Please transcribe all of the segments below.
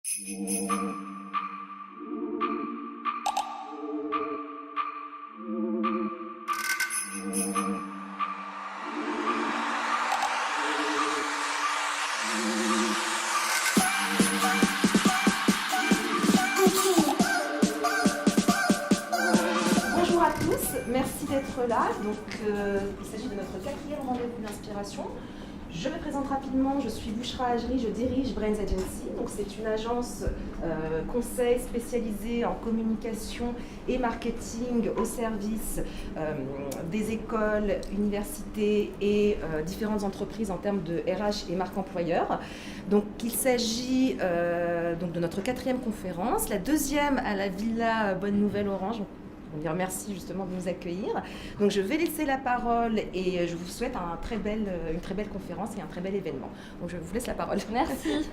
Bonjour à tous, merci d'être là. Donc, il s'agit de notre 4e rendez-vous d'inspiration. Je me présente rapidement, je suis Bouchra Ajri, je dirige Brains Agency. Donc, c'est une agence conseil spécialisée en communication et marketing au service des écoles, universités et différentes entreprises en termes de RH et marque employeur. Donc, il s'agit donc de notre 4e conférence, la 2e à la Villa Bonne Nouvelle Orange. On les remercie justement de nous accueillir. Donc je vais laisser la parole et je vous souhaite une très belle conférence et un très bel événement. Donc je vous laisse la parole. Merci.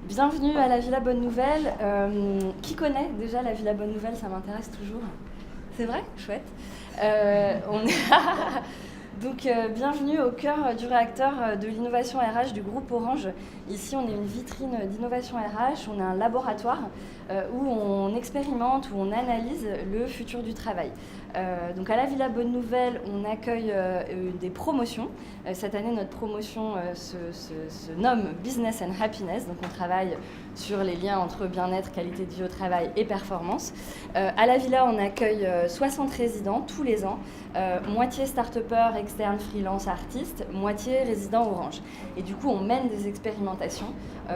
Bienvenue à la Villa Bonne Nouvelle. Qui connaît déjà la Villa Bonne Nouvelle? Ça m'intéresse toujours. C'est vrai? Chouette. Donc bienvenue au cœur du réacteur de l'innovation RH du groupe Orange. Ici on est une vitrine d'innovation RH, on est un laboratoire où on expérimente, où on analyse le futur du travail. Donc à la Villa Bonne Nouvelle, on accueille des promotions. Cette année, notre promotion se nomme Business and Happiness. Donc on travaille sur les liens entre bien-être, qualité de vie au travail et performance. À la Villa, on accueille 60 résidents tous les ans, moitié start-upers, externes, freelance, artistes, moitié résidents Orange. Et du coup, on mène des expérimentations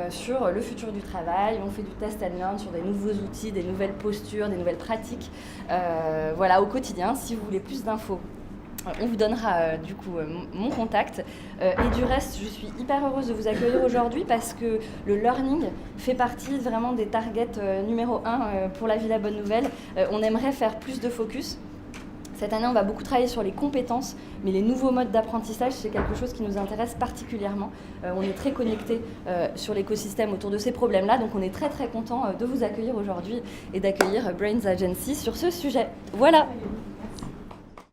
sur le futur du travail. On fait du test and learn sur des nouveaux outils, des nouvelles postures, des nouvelles pratiques. Voilà, au quotidien. Si vous voulez plus d'infos, on vous donnera du coup mon contact. Et du reste, je suis hyper heureuse de vous accueillir aujourd'hui parce que le learning fait partie vraiment des targets numéro 1 pour la Villa Bonne Nouvelle. On aimerait faire plus de focus. Cette année, on va beaucoup travailler sur les compétences, mais les nouveaux modes d'apprentissage, c'est quelque chose qui nous intéresse particulièrement. On est très connectés sur l'écosystème autour de ces problèmes-là, donc on est très très content de vous accueillir aujourd'hui et d'accueillir Brains Agency sur ce sujet. Voilà.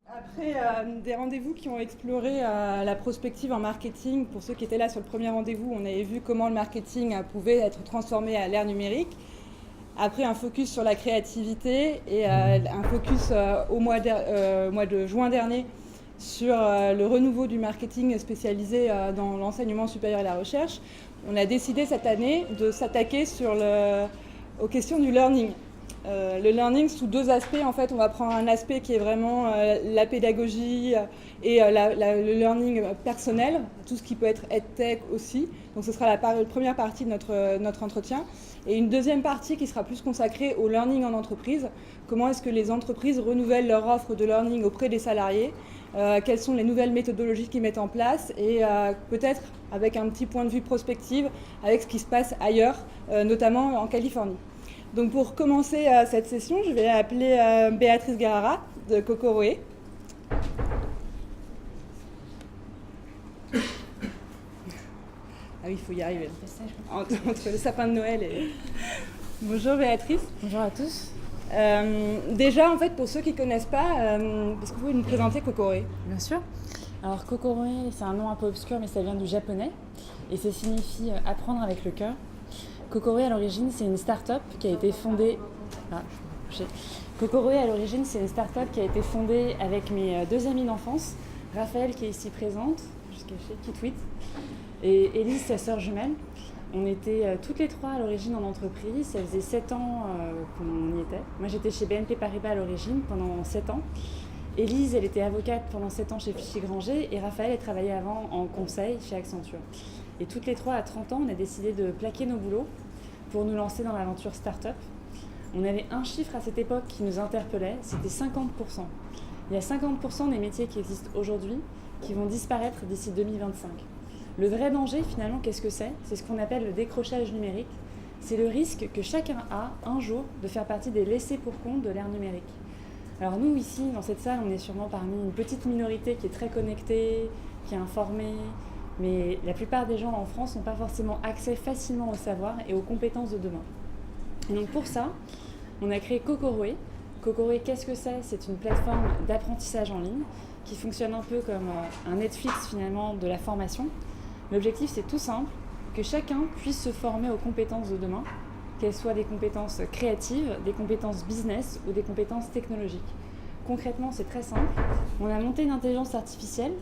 Après des rendez-vous qui ont exploré la prospective en marketing, pour ceux qui étaient là sur le premier rendez-vous, on avait vu comment le marketing pouvait être transformé à l'ère numérique. Après un focus sur la créativité et un focus au mois de juin dernier sur le renouveau du marketing spécialisé dans l'enseignement supérieur et la recherche, on a décidé cette année de s'attaquer aux questions du learning. Le learning sous 2 aspects, en fait, on va prendre un aspect qui est vraiment la pédagogie et le learning personnel, tout ce qui peut être EdTech aussi. Donc ce sera la première partie de notre entretien. Et une deuxième partie qui sera plus consacrée au learning en entreprise. Comment est-ce que les entreprises renouvellent leur offre de learning auprès des salariés, quelles sont les nouvelles méthodologies qu'ils mettent en place et peut-être avec un petit point de vue prospective avec ce qui se passe ailleurs, notamment en Californie. Donc pour commencer cette session, je vais appeler Béatrice Guerrara de Kokoroé. Ah oui, il faut y arriver. Entre le sapin de Noël et... Bonjour Béatrice. Bonjour à tous. Déjà, en fait, pour ceux qui ne connaissent pas, est-ce que vous pouvez nous présenter Kokoroé? Bien sûr. Alors Kokoroé, c'est un nom un peu obscur, mais ça vient du japonais et ça signifie apprendre avec le cœur. Kokoroé, à l'origine, c'est une start-up qui a été fondée... Kokoroé, à l'origine, c'est une start-up qui a été fondée avec mes 2 amies d'enfance, Raphaël, qui est ici présente, juste cachée, qui tweet, et Élise, sa sœur jumelle. On était toutes les 3 à l'origine en entreprise, ça faisait 7 ans qu'on y était. Moi, j'étais chez BNP Paribas à l'origine pendant 7 ans. Élise, elle était avocate pendant 7 ans chez Fichy-Granger et Raphaël, elle travaillait avant en conseil chez Accenture. Et toutes les 3, à 30 ans, on a décidé de plaquer nos boulots pour nous lancer dans l'aventure start-up. On avait un chiffre à cette époque qui nous interpellait, c'était 50%. Il y a 50% des métiers qui existent aujourd'hui qui vont disparaître d'ici 2025. Le vrai danger, finalement, qu'est-ce que c'est? C'est ce qu'on appelle le décrochage numérique. C'est le risque que chacun a, un jour, de faire partie des laissés pour compte de l'ère numérique. Alors nous, ici, dans cette salle, on est sûrement parmi une petite minorité qui est très connectée, qui est informée, mais la plupart des gens en France n'ont pas forcément accès facilement au savoir et aux compétences de demain. Et donc pour ça, on a créé Kokoroé. Kokoroé, qu'est-ce que c'est? C'est une plateforme d'apprentissage en ligne qui fonctionne un peu comme un Netflix finalement de la formation. L'objectif, c'est tout simple, que chacun puisse se former aux compétences de demain, qu'elles soient des compétences créatives, des compétences business ou des compétences technologiques. Concrètement, c'est très simple. On a monté une intelligence artificielle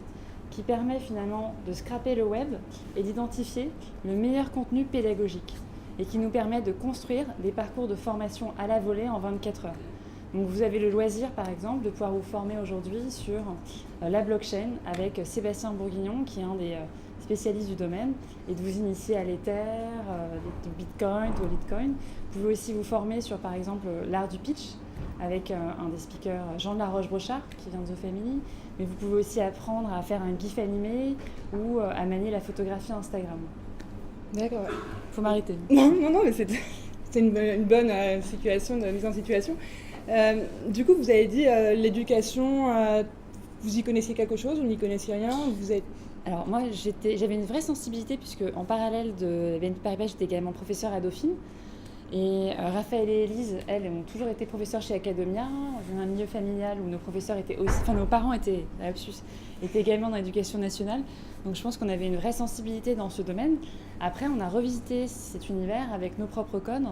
qui permet finalement de scraper le web et d'identifier le meilleur contenu pédagogique et qui nous permet de construire des parcours de formation à la volée en 24 heures. Donc vous avez le loisir, par exemple, de pouvoir vous former aujourd'hui sur la blockchain avec Sébastien Bourguignon, qui est un des spécialistes du domaine, et de vous initier à l'Ether, du Bitcoin, au Litecoin. Vous pouvez aussi vous former sur, par exemple, l'art du pitch, avec un des speakers, Jean de la Roche-Brochard, qui vient de The Family. Mais vous pouvez aussi apprendre à faire un GIF animé ou à manier la photographie Instagram. D'accord. Faut m'arrêter. Non, mais c'est une bonne situation de mise en situation. Du coup, vous avez dit l'éducation, vous y connaissiez quelque chose, vous n'y connaissiez rien, vous êtes... Alors moi, j'avais une vraie sensibilité puisque en parallèle de BNP Paribas, j'étais également professeure à Dauphine. Et Raphaël et Élise, elles, ont toujours été professeurs chez Academia, dans un milieu familial où nos professeurs étaient aussi... Enfin, nos parents étaient également dans l'éducation nationale. Donc je pense qu'on avait une vraie sensibilité dans ce domaine. Après, on a revisité cet univers avec nos propres codes.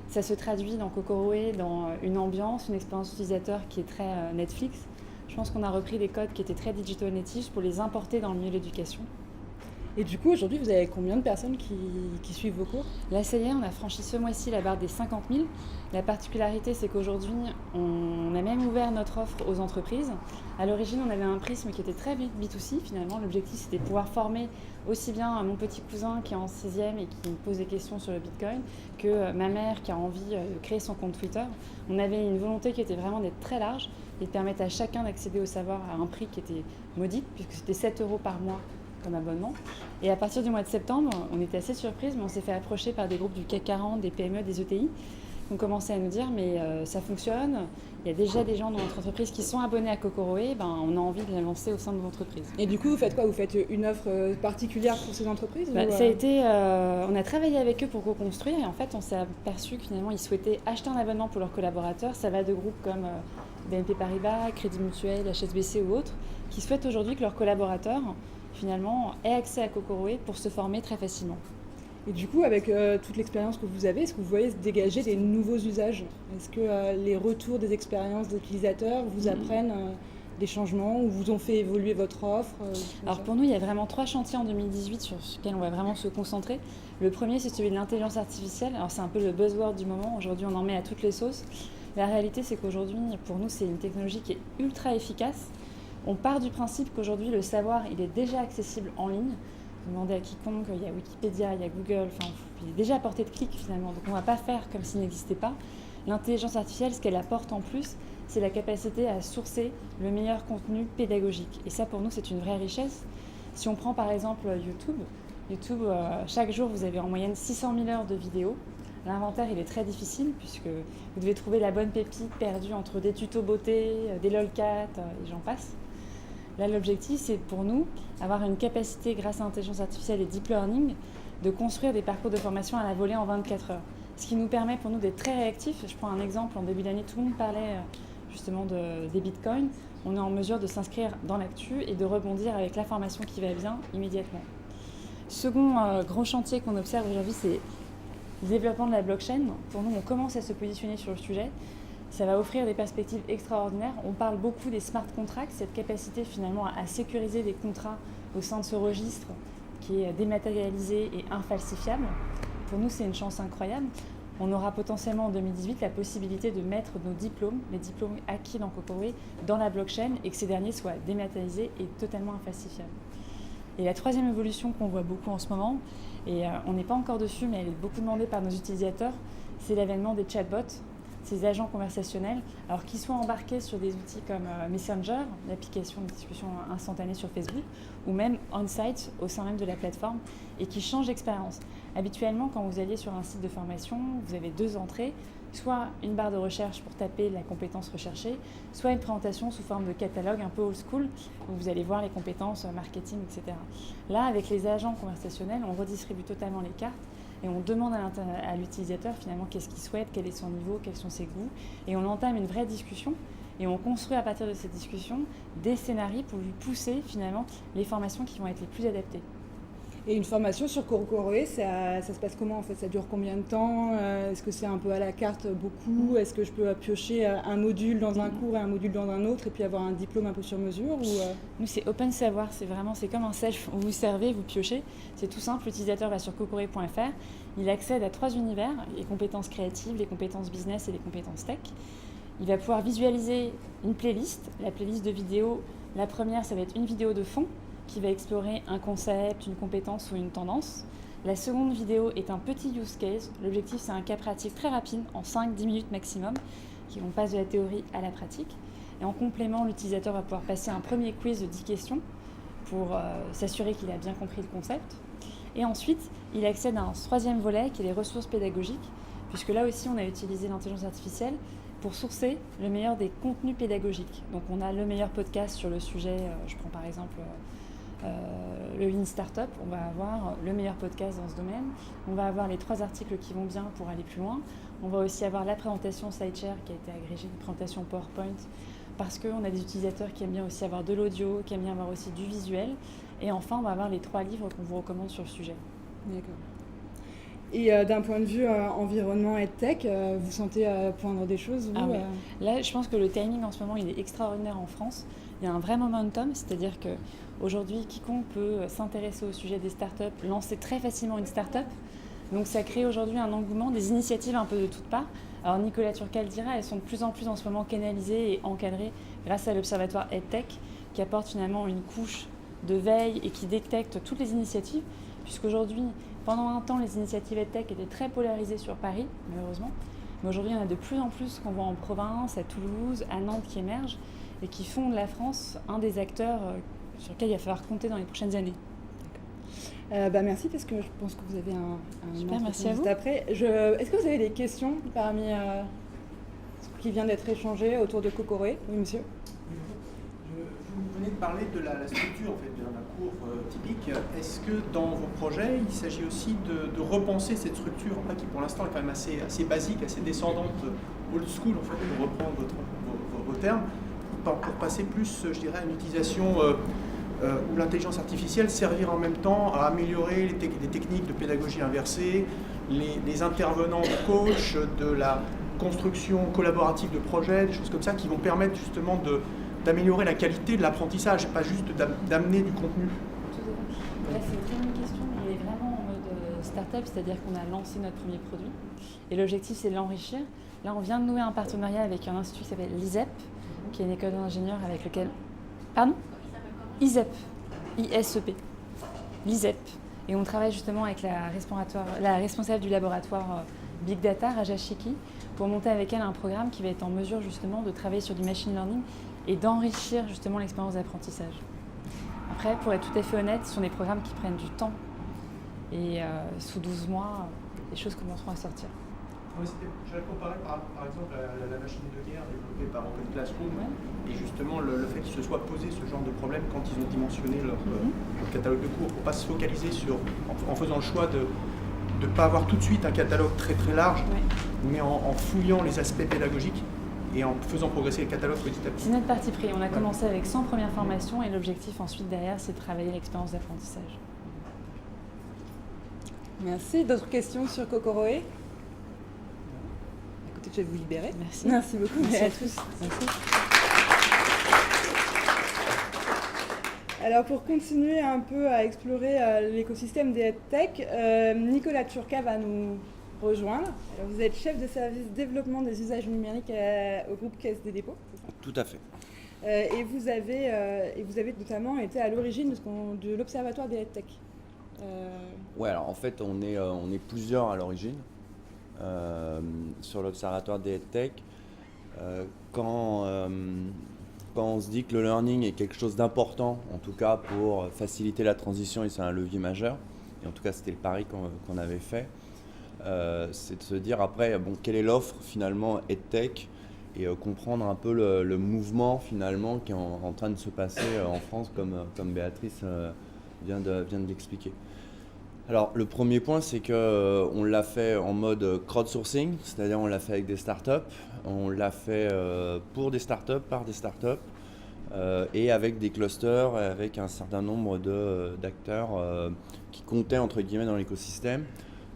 Ça se traduit dans Kokoroé dans une ambiance, une expérience utilisateur qui est très Netflix. Je pense qu'on a repris des codes qui étaient très digital natives pour les importer dans le milieu de l'éducation. Et du coup, aujourd'hui, vous avez combien de personnes qui suivent vos cours ? Là, ça y est, on a franchi ce mois-ci la barre des 50 000. La particularité, c'est qu'aujourd'hui, on a même ouvert notre offre aux entreprises. À l'origine, on avait un prisme qui était très B2C, finalement. L'objectif, c'était de pouvoir former aussi bien mon petit cousin qui est en 6e et qui me pose des questions sur le Bitcoin que ma mère qui a envie de créer son compte Twitter. On avait une volonté qui était vraiment d'être très large et de permettre à chacun d'accéder au savoir à un prix qui était modique, puisque c'était 7 € par mois comme abonnement. Et à partir du mois de septembre, on était assez surprise, mais on s'est fait approcher par des groupes du CAC 40, des PME, des ETI, qui ont commencé à nous dire mais ça fonctionne, il y a déjà des gens dans notre entreprise qui sont abonnés à Kokoroé, on a envie de la lancer au sein de l'entreprise. Et du coup, vous faites quoi ? Vous faites une offre particulière pour ces entreprises Ça a été, on a travaillé avec eux pour co-construire et en fait on s'est aperçu que finalement ils souhaitaient acheter un abonnement pour leurs collaborateurs. Ça va de groupes comme BNP Paribas, Crédit Mutuel, HSBC ou autres, qui souhaitent aujourd'hui que leurs collaborateurs finalement aient accès à Kokoroé pour se former très facilement. Et du coup, avec toute l'expérience que vous avez, est-ce que vous voyez se dégager des nouveaux usages ? Est-ce que les retours des expériences d'utilisateurs vous apprennent des changements ou vous ont fait évoluer votre offre Alors pour nous, il y a vraiment 3 chantiers en 2018 sur lesquels on va vraiment se concentrer. Le premier, c'est celui de l'intelligence artificielle. Alors c'est un peu le buzzword du moment. Aujourd'hui, on en met à toutes les sauces. La réalité, c'est qu'aujourd'hui, pour nous, c'est une technologie qui est ultra efficace. On part du principe qu'aujourd'hui, le savoir, il est déjà accessible en ligne. Vous demandez à quiconque, il y a Wikipédia, il y a Google, il est déjà à portée de clic finalement. Donc on ne va pas faire comme s'il n'existait pas. L'intelligence artificielle, ce qu'elle apporte en plus, c'est la capacité à sourcer le meilleur contenu pédagogique. Et ça, pour nous, c'est une vraie richesse. Si on prend par exemple YouTube, chaque jour, vous avez en moyenne 600 000 heures de vidéos. L'inventaire, il est très difficile puisque vous devez trouver la bonne pépite perdue entre des tutos beauté, des lolcats et j'en passe. Là, l'objectif, c'est pour nous avoir une capacité, grâce à l'intelligence artificielle et deep learning, de construire des parcours de formation à la volée en 24 heures. Ce qui nous permet pour nous d'être très réactifs. Je prends un exemple, en début d'année, tout le monde parlait justement des bitcoins. On est en mesure de s'inscrire dans l'actu et de rebondir avec l'information qui va bien immédiatement. Second gros chantier qu'on observe aujourd'hui, c'est le développement de la blockchain. Pour nous, on commence à se positionner sur le sujet. Ça va offrir des perspectives extraordinaires. On parle beaucoup des smart contracts, cette capacité finalement à sécuriser des contrats au sein de ce registre qui est dématérialisé et infalsifiable. Pour nous, c'est une chance incroyable. On aura potentiellement en 2018 la possibilité de mettre nos diplômes, les diplômes acquis dans Kokoroé, dans la blockchain et que ces derniers soient dématérialisés et totalement infalsifiables. Et la troisième évolution qu'on voit beaucoup en ce moment, et on n'est pas encore dessus, mais elle est beaucoup demandée par nos utilisateurs, c'est l'avènement des chatbots, ces agents conversationnels, alors qu'ils soient embarqués sur des outils comme Messenger, l'application de discussion instantanée sur Facebook, ou même on-site au sein même de la plateforme, et qui changent l'expérience. Habituellement, quand vous alliez sur un site de formation, vous avez 2 entrées, soit une barre de recherche pour taper la compétence recherchée, soit une présentation sous forme de catalogue un peu old school, où vous allez voir les compétences marketing, etc. Là, avec les agents conversationnels, on redistribue totalement les cartes, et on demande à l'utilisateur finalement qu'est-ce qu'il souhaite, quel est son niveau, quels sont ses goûts, et on entame une vraie discussion et on construit à partir de cette discussion des scénarios pour lui pousser finalement les formations qui vont être les plus adaptées. Et une formation sur Kokoroé, ça se passe comment en fait? Ça dure combien de temps? Est-ce que c'est un peu à la carte beaucoup? Est-ce que je peux piocher un module dans un cours et un module dans un autre et puis avoir un diplôme un peu sur mesure Nous, c'est Open Savoir, c'est comme un self. Vous servez, vous piochez. C'est tout simple, l'utilisateur va sur kokoroé.fr, il accède à 3 univers, les compétences créatives, les compétences business et les compétences tech. Il va pouvoir visualiser une playlist, la playlist de vidéos. La première, ça va être une vidéo de fond qui va explorer un concept, une compétence ou une tendance. La seconde vidéo est un petit use case. L'objectif, c'est un cas pratique très rapide, en 5-10 minutes maximum, qui vont passer de la théorie à la pratique. Et en complément, l'utilisateur va pouvoir passer un premier quiz de 10 questions pour s'assurer qu'il a bien compris le concept. Et ensuite, il accède à un troisième volet qui est les ressources pédagogiques, puisque là aussi, on a utilisé l'intelligence artificielle pour sourcer le meilleur des contenus pédagogiques. Donc on a le meilleur podcast sur le sujet, je prends par exemple le Lean Startup, on va avoir le meilleur podcast dans ce domaine, on va avoir les 3 articles qui vont bien pour aller plus loin, on va aussi avoir la présentation SlideShare qui a été agrégée, une présentation PowerPoint, parce qu'on a des utilisateurs qui aiment bien aussi avoir de l'audio, qui aiment bien avoir aussi du visuel, et enfin on va avoir les 3 livres qu'on vous recommande sur le sujet. D'accord. Et d'un point de vue environnement et tech, vous sentez poindre des choses vous, oui. Là, je pense que le timing en ce moment, il est extraordinaire en France. Il y a un vrai momentum, c'est-à-dire qu'aujourd'hui, quiconque peut s'intéresser au sujet des startups, lancer très facilement une startup. Donc ça crée aujourd'hui un engouement, des initiatives un peu de toutes parts. Alors Nicolas Turcal dira, elles sont de plus en plus en ce moment canalisées et encadrées grâce à l'Observatoire EdTech, qui apporte finalement une couche de veille et qui détecte toutes les initiatives, puisqu'aujourd'hui, pendant un temps, les initiatives EdTech étaient très polarisées sur Paris, malheureusement. Mais aujourd'hui, il y en a de plus en plus qu'on voit en province, à Toulouse, à Nantes qui émergent et qui font de la France un des acteurs sur lequel il va falloir compter dans les prochaines années. Merci, parce que je pense que vous avez un Super, merci à vous. Après. Est-ce que vous avez des questions parmi ce qui vient d'être échangé autour de Kokoroé? Oui, monsieur. Vous venez de parler de la structure en fait, d'un cours typique. Est-ce que dans vos projets, il s'agit aussi de repenser cette structure en fait, qui pour l'instant est quand même assez basique, assez descendante, old school en fait, pour reprendre vos termes, pour passer plus, je dirais, à une utilisation où l'intelligence artificielle servir en même temps à améliorer les techniques de pédagogie inversée, les intervenants de coach, de la construction collaborative de projets, des choses comme ça qui vont permettre justement d'améliorer la qualité de l'apprentissage, pas juste d'amener du contenu. Là, c'est une très bonne question. On est vraiment en mode start-up, c'est-à-dire qu'on a lancé notre premier produit. Et l'objectif, c'est de l'enrichir. Là, on vient de nouer un partenariat avec un institut qui s'appelle l'ISEP, qui est une école d'ingénieurs avec lequel... Pardon ? ISEP. ISEP. l'ISEP. Et on travaille justement avec la responsable du laboratoire Big Data, Raja Shiki, pour monter avec elle un programme qui va être en mesure justement de travailler sur du machine learning et d'enrichir justement l'expérience d'apprentissage. Après, pour être tout à fait honnête, ce sont des programmes qui prennent du temps. Et sous 12 mois, les choses commenceront à sortir. Je vais comparer par exemple à la machine de guerre développée par Open Classroom et justement le fait qu'ils se soient posé ce genre de problème quand ils ont dimensionné leur catalogue de cours pour ne pas se focaliser en faisant le choix de ne pas avoir tout de suite un catalogue très très large, mais en fouillant les aspects pédagogiques et en faisant progresser le catalogue petit à petit. C'est notre parti pris. On a commencé avec 100 premières formations et l'objectif ensuite derrière, c'est de travailler l'expérience d'apprentissage. Merci. D'autres questions sur Kokoroé? Écoutez, je vais vous libérer. Merci. Merci beaucoup. Merci à tous. Merci. Alors pour continuer un peu à explorer l'écosystème des EdTech, Nicolas Turca va nous rejoindre. Alors, vous êtes chef de service développement des usages numériques au groupe Caisse des dépôts, c'est ça? Tout à fait. Et vous avez notamment été à l'origine de l'Observatoire des EdTech. Ouais, alors en fait, on est plusieurs à l'origine sur l'Observatoire des EdTech. Quand on se dit que le learning est quelque chose d'important, en tout cas pour faciliter la transition, et c'est un levier majeur, et en tout cas c'était le pari qu'on avait fait, c'est de se dire après, quelle est l'offre finalement EdTech, et comprendre un peu le mouvement finalement qui est en train de se passer en France, comme Béatrice vient de l'expliquer. Alors le premier point, c'est qu'on l'a fait en mode crowdsourcing, c'est-à-dire on l'a fait avec des startups, on l'a fait pour des startups, par des startups. et avec des clusters, avec un certain nombre d'acteurs qui comptaient entre guillemets dans l'écosystème.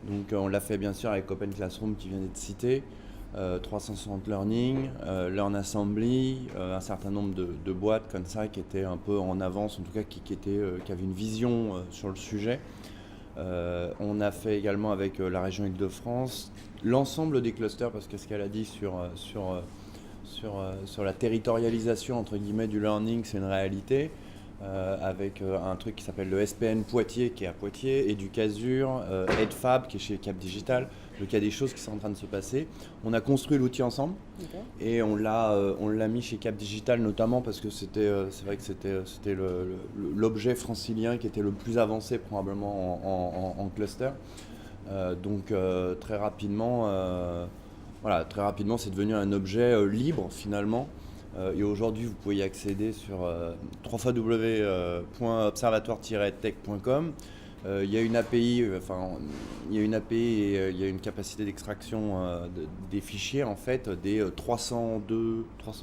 Donc on l'a fait bien sûr avec Open Classroom qui vient d'être cité, 360 Learning, Learn Assembly, un certain nombre de boîtes comme ça qui étaient un peu en avance, en tout cas qui avaient une vision sur le sujet. On a fait également avec la région Île-de-France l'ensemble des clusters, parce que ce qu'elle a dit sur la territorialisation entre guillemets du learning, c'est une réalité, avec un truc qui s'appelle le SPN Poitiers qui est à Poitiers, Educasur, EdFab qui est chez Cap Digital. Donc il y a des choses qui sont en train de se passer. On a construit l'outil ensemble et on l'a mis chez Cap Digital notamment parce que c'est vrai que c'était l'objet francilien qui était le plus avancé probablement en cluster. Donc très rapidement, c'est devenu un objet libre finalement. Et aujourd'hui, vous pouvez y accéder sur www.observatoire-tech.com. Il y a une API, et il y a une capacité d'extraction des fichiers en fait, des 302, je ne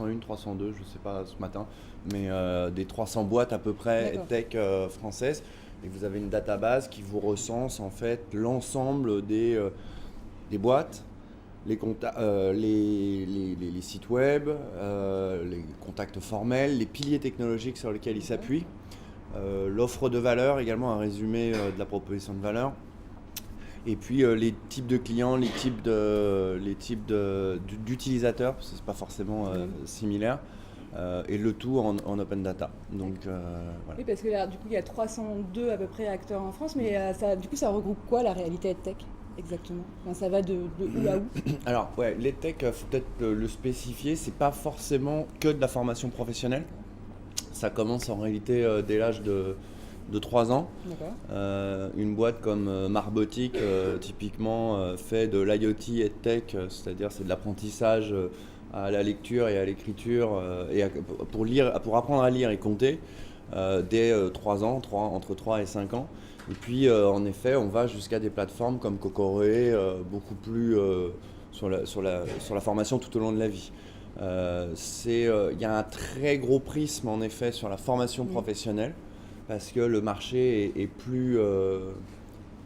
sais pas ce matin, mais des 300 boîtes à peu près tech françaises. Et vous avez une database qui vous recense en fait l'ensemble des boîtes, les sites web, les contacts formels, les piliers technologiques sur lesquels ils s'appuient, l'offre de valeur également, un résumé de la proposition de valeur, et puis les types de clients, les types d'utilisateurs, parce que c'est pas forcément similaire, et le tout en open data. Donc, voilà. Oui, parce que là, du coup, il y a 302 à peu près acteurs en France, mais ça regroupe quoi la réalité EdTech exactement? Enfin, ça va de où à où? Alors, ouais, l'EdTech, faut peut-être le spécifier, c'est pas forcément que de la formation professionnelle. Ça commence en réalité dès l'âge de 3 ans. Une boîte comme Marbotic, typiquement, fait de l'IoT EdTech, c'est-à-dire c'est de l'apprentissage à la lecture et à l'écriture, pour apprendre à lire et compter dès 3 ans, entre 3 et 5 ans. Et puis, en effet, on va jusqu'à des plateformes comme Kokoroe, beaucoup plus sur la formation tout au long de la vie. Il y a un très gros prisme, en effet, sur la formation professionnelle, parce que le marché est plus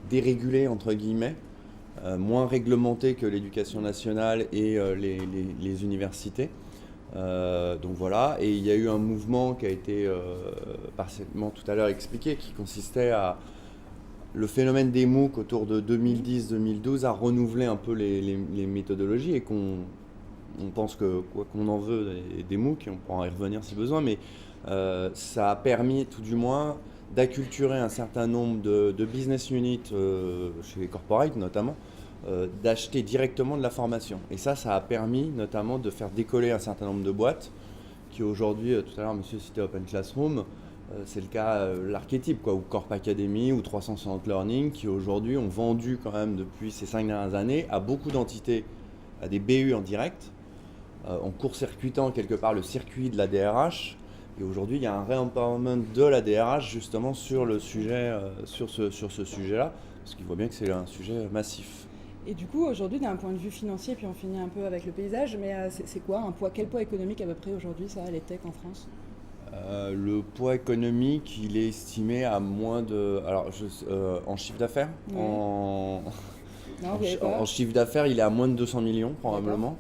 dérégulé, entre guillemets, moins réglementé que l'éducation nationale et les universités. Donc voilà, et il y a eu un mouvement qui a été partiellement tout à l'heure expliqué, qui consistait à le phénomène des MOOC autour de 2010-2012 a renouvelé un peu les méthodologies, et qu'on pense que quoi qu'on en veut des MOOC, et on pourra y revenir si besoin, mais ça a permis tout du moins d'acculturer un certain nombre de business units chez les corporates notamment, d'acheter directement de la formation. Et ça a permis notamment de faire décoller un certain nombre de boîtes qui aujourd'hui, tout à l'heure monsieur citait Open Classroom, c'est le cas, l'archétype, ou Corp Academy ou 360 Learning, qui aujourd'hui ont vendu quand même depuis ces 5 dernières années à beaucoup d'entités, à des BU en direct, en court-circuitant quelque part le circuit de la DRH. Et aujourd'hui, il y a un re-empowerment de la DRH justement sur le sujet, sur ce sujet-là, parce qu'il voit bien que c'est un sujet massif. Et du coup, aujourd'hui, d'un point de vue financier, puis on finit un peu avec le paysage, mais c'est quoi quel poids économique à peu près aujourd'hui, ça, les tech en France? Le poids économique, il est estimé à moins de... Alors, en chiffre d'affaires, en chiffre d'affaires, il est à moins de 200 millions probablement.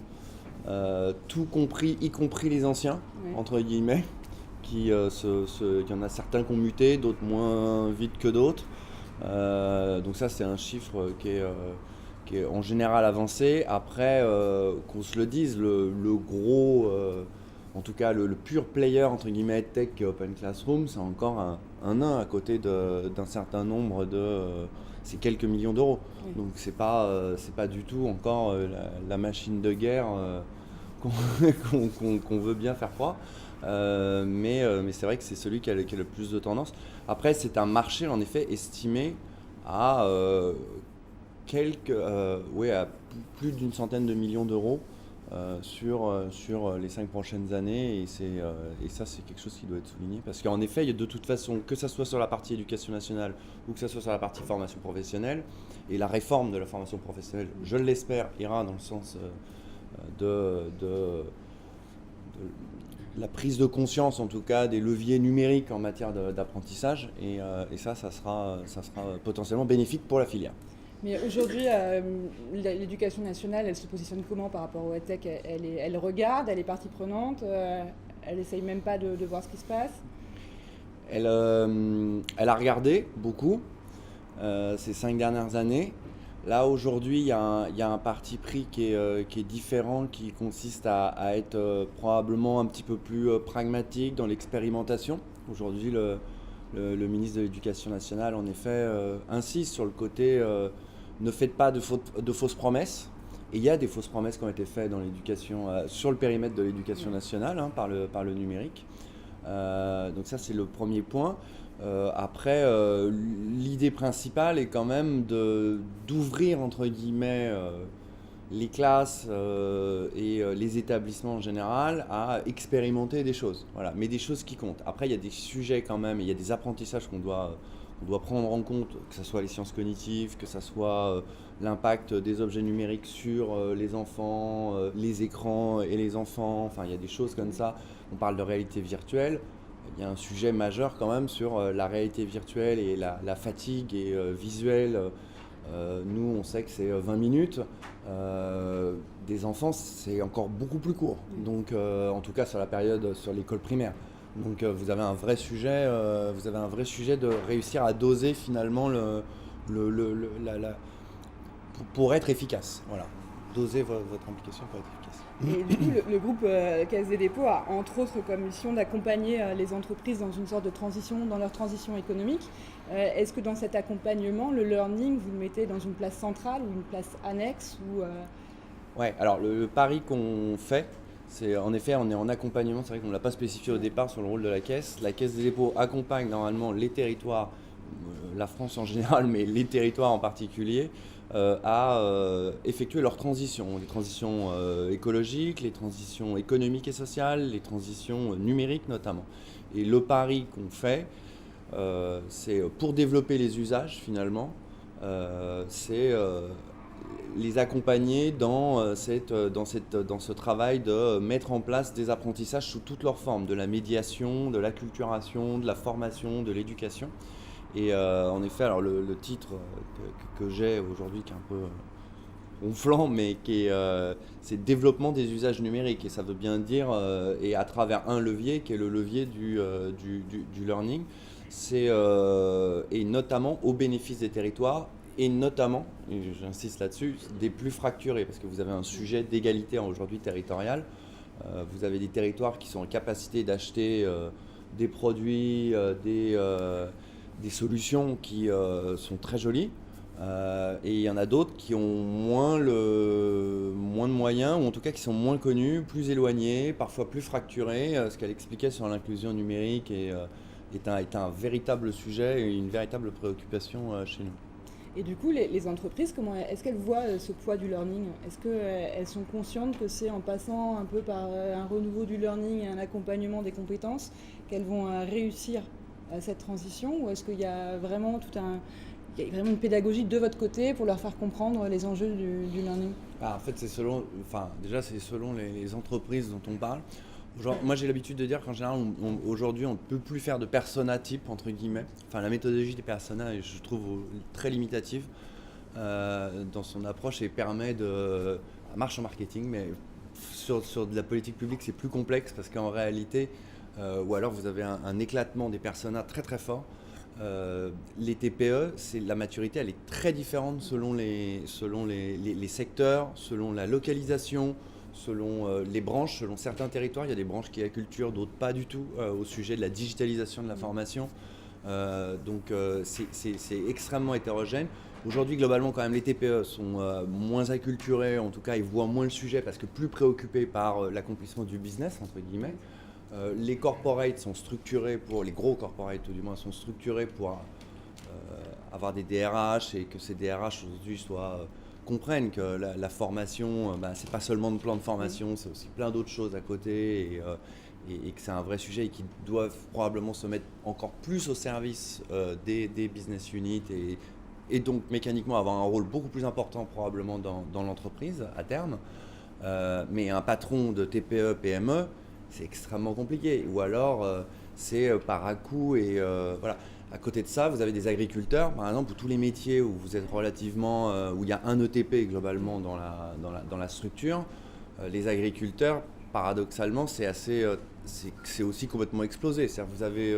Tout compris, y compris les anciens, entre guillemets, il y en a certains qui ont muté, d'autres moins vite que d'autres. Donc ça, c'est un chiffre qui est en général avancé. Après, qu'on se le dise, le gros... en tout cas, le pur player, entre guillemets, tech qui est Open Classroom, c'est encore un nain à côté d'un certain nombre c'est quelques millions d'euros. Donc c'est pas du tout encore la machine de guerre qu'on veut bien faire croire. Mais c'est vrai que c'est celui qui a le plus de tendance. Après, c'est un marché, en effet, estimé à à plus d'une centaine de millions d'euros. Sur les 5 prochaines années, et ça c'est quelque chose qui doit être souligné, parce qu'en effet, il y a de toute façon, que ça soit sur la partie éducation nationale ou que ça soit sur la partie formation professionnelle, et la réforme de la formation professionnelle, je l'espère, ira dans le sens la prise de conscience, en tout cas, des leviers numériques en matière d'apprentissage. Et ça sera potentiellement bénéfique pour la filière. Mais aujourd'hui, l'éducation nationale, elle se positionne comment par rapport au EdTech? Elle regarde, elle est partie prenante, elle essaye même pas de voir ce qui se passe? Elle a regardé beaucoup ces 5 dernières années. Là, aujourd'hui, il y a un parti pris qui est différent, qui consiste à être probablement un petit peu plus pragmatique dans l'expérimentation. Aujourd'hui, le ministre de l'Éducation nationale, en effet, insiste sur le côté ne faites pas de fausses promesses. Et il y a des fausses promesses qui ont été faites dans l'éducation, sur le périmètre de l'éducation nationale, hein, par le numérique. Donc ça, c'est le premier point. Après, l'idée principale est quand même d'ouvrir, entre guillemets, les classes et les établissements en général à expérimenter des choses. Voilà, mais des choses qui comptent. Après, il y a des sujets quand même, il y a des apprentissages qu'on doit prendre en compte, que ce soit les sciences cognitives, que ce soit l'impact des objets numériques sur les enfants, les écrans et les enfants. Enfin, il y a des choses comme ça. On parle de réalité virtuelle. Il y a un sujet majeur quand même sur la réalité virtuelle et la fatigue et visuelle. Nous, on sait que c'est 20 minutes. Des enfants, c'est encore beaucoup plus court. Donc, en tout cas, sur la période, sur l'école primaire. Donc, vous avez un vrai sujet de réussir à doser finalement pour être efficace. Voilà, doser votre implication pour être efficace. Et du coup, le groupe Caisse des dépôts a entre autres comme mission d'accompagner les entreprises dans une sorte de transition, dans leur transition économique. Est-ce que dans cet accompagnement, le learning, vous le mettez dans une place centrale ou une place annexe Ouais, alors le pari qu'on fait, c'est en effet, on est en accompagnement. C'est vrai qu'on ne l'a pas spécifié au départ sur le rôle de la Caisse. La Caisse des dépôts accompagne normalement les territoires, la France en général, mais les territoires en particulier, à effectuer leurs transitions, les transitions écologiques, les transitions économiques et sociales, les transitions numériques notamment. Et le pari qu'on fait, c'est pour développer les usages finalement, c'est les accompagner dans ce travail de mettre en place des apprentissages sous toutes leurs formes, de la médiation, de l'acculturation, de la formation, de l'éducation. Et en effet, alors le titre que j'ai aujourd'hui, qui est un peu ronflant, mais c'est développement des usages numériques. Et ça veut bien dire, et à travers un levier, qui est le levier du learning, et notamment au bénéfice des territoires, et notamment, et j'insiste là-dessus, des plus fracturés, parce que vous avez un sujet d'égalité aujourd'hui territoriale. Vous avez des territoires qui sont en capacité d'acheter des produits, des solutions qui sont très jolies, et il y en a d'autres qui ont moins de moyens, ou en tout cas qui sont moins connus, plus éloignés, parfois plus fracturés. Ce qu'elle expliquait sur l'inclusion numérique est un véritable sujet et une véritable préoccupation chez nous. Et du coup, les entreprises, est-ce qu'elles voient ce poids du learning? Est-ce qu'elles sont conscientes que c'est en passant un peu par un renouveau du learning et un accompagnement des compétences qu'elles vont réussir cette transition, ou est-ce qu'il y a vraiment une pédagogie de votre côté pour leur faire comprendre les enjeux du learning? En fait, c'est selon les entreprises dont on parle. Moi, j'ai l'habitude de dire qu'en général, aujourd'hui, on ne peut plus faire de persona type, entre guillemets. Enfin, la méthodologie des personas, je trouve très limitative dans son approche et permet ça marche en marketing, mais sur de la politique publique, c'est plus complexe parce qu'en réalité, ou alors vous avez un éclatement des personas très très fort. Les TPE, la maturité, elle est très différente selon les secteurs, selon la localisation, selon les branches, selon certains territoires. Il y a des branches qui acculturent, d'autres pas du tout, au sujet de la digitalisation de la formation. Donc c'est extrêmement hétérogène. Aujourd'hui, globalement, quand même, les TPE sont moins acculturés, en tout cas, ils voient moins le sujet parce que plus préoccupés par l'accomplissement du business, entre guillemets. Les corporates sont structurés les gros corporates du moins, sont structurés pour avoir des DRH et que ces DRH aujourd'hui comprennent que la formation, c'est pas seulement de plan de formation, c'est aussi plein d'autres choses à côté et que c'est un vrai sujet et qu'ils doivent probablement se mettre encore plus au service des business units et donc mécaniquement avoir un rôle beaucoup plus important probablement dans l'entreprise à terme. Mais un patron de TPE, PME, c'est extrêmement compliqué. Ou alors, c'est par à-coup et voilà. À côté de ça, vous avez des agriculteurs, par exemple, où tous les métiers où vous êtes relativement, où il y a un ETP globalement dans la structure, les agriculteurs, paradoxalement, c'est aussi complètement explosé. C'est-à-dire que vous avez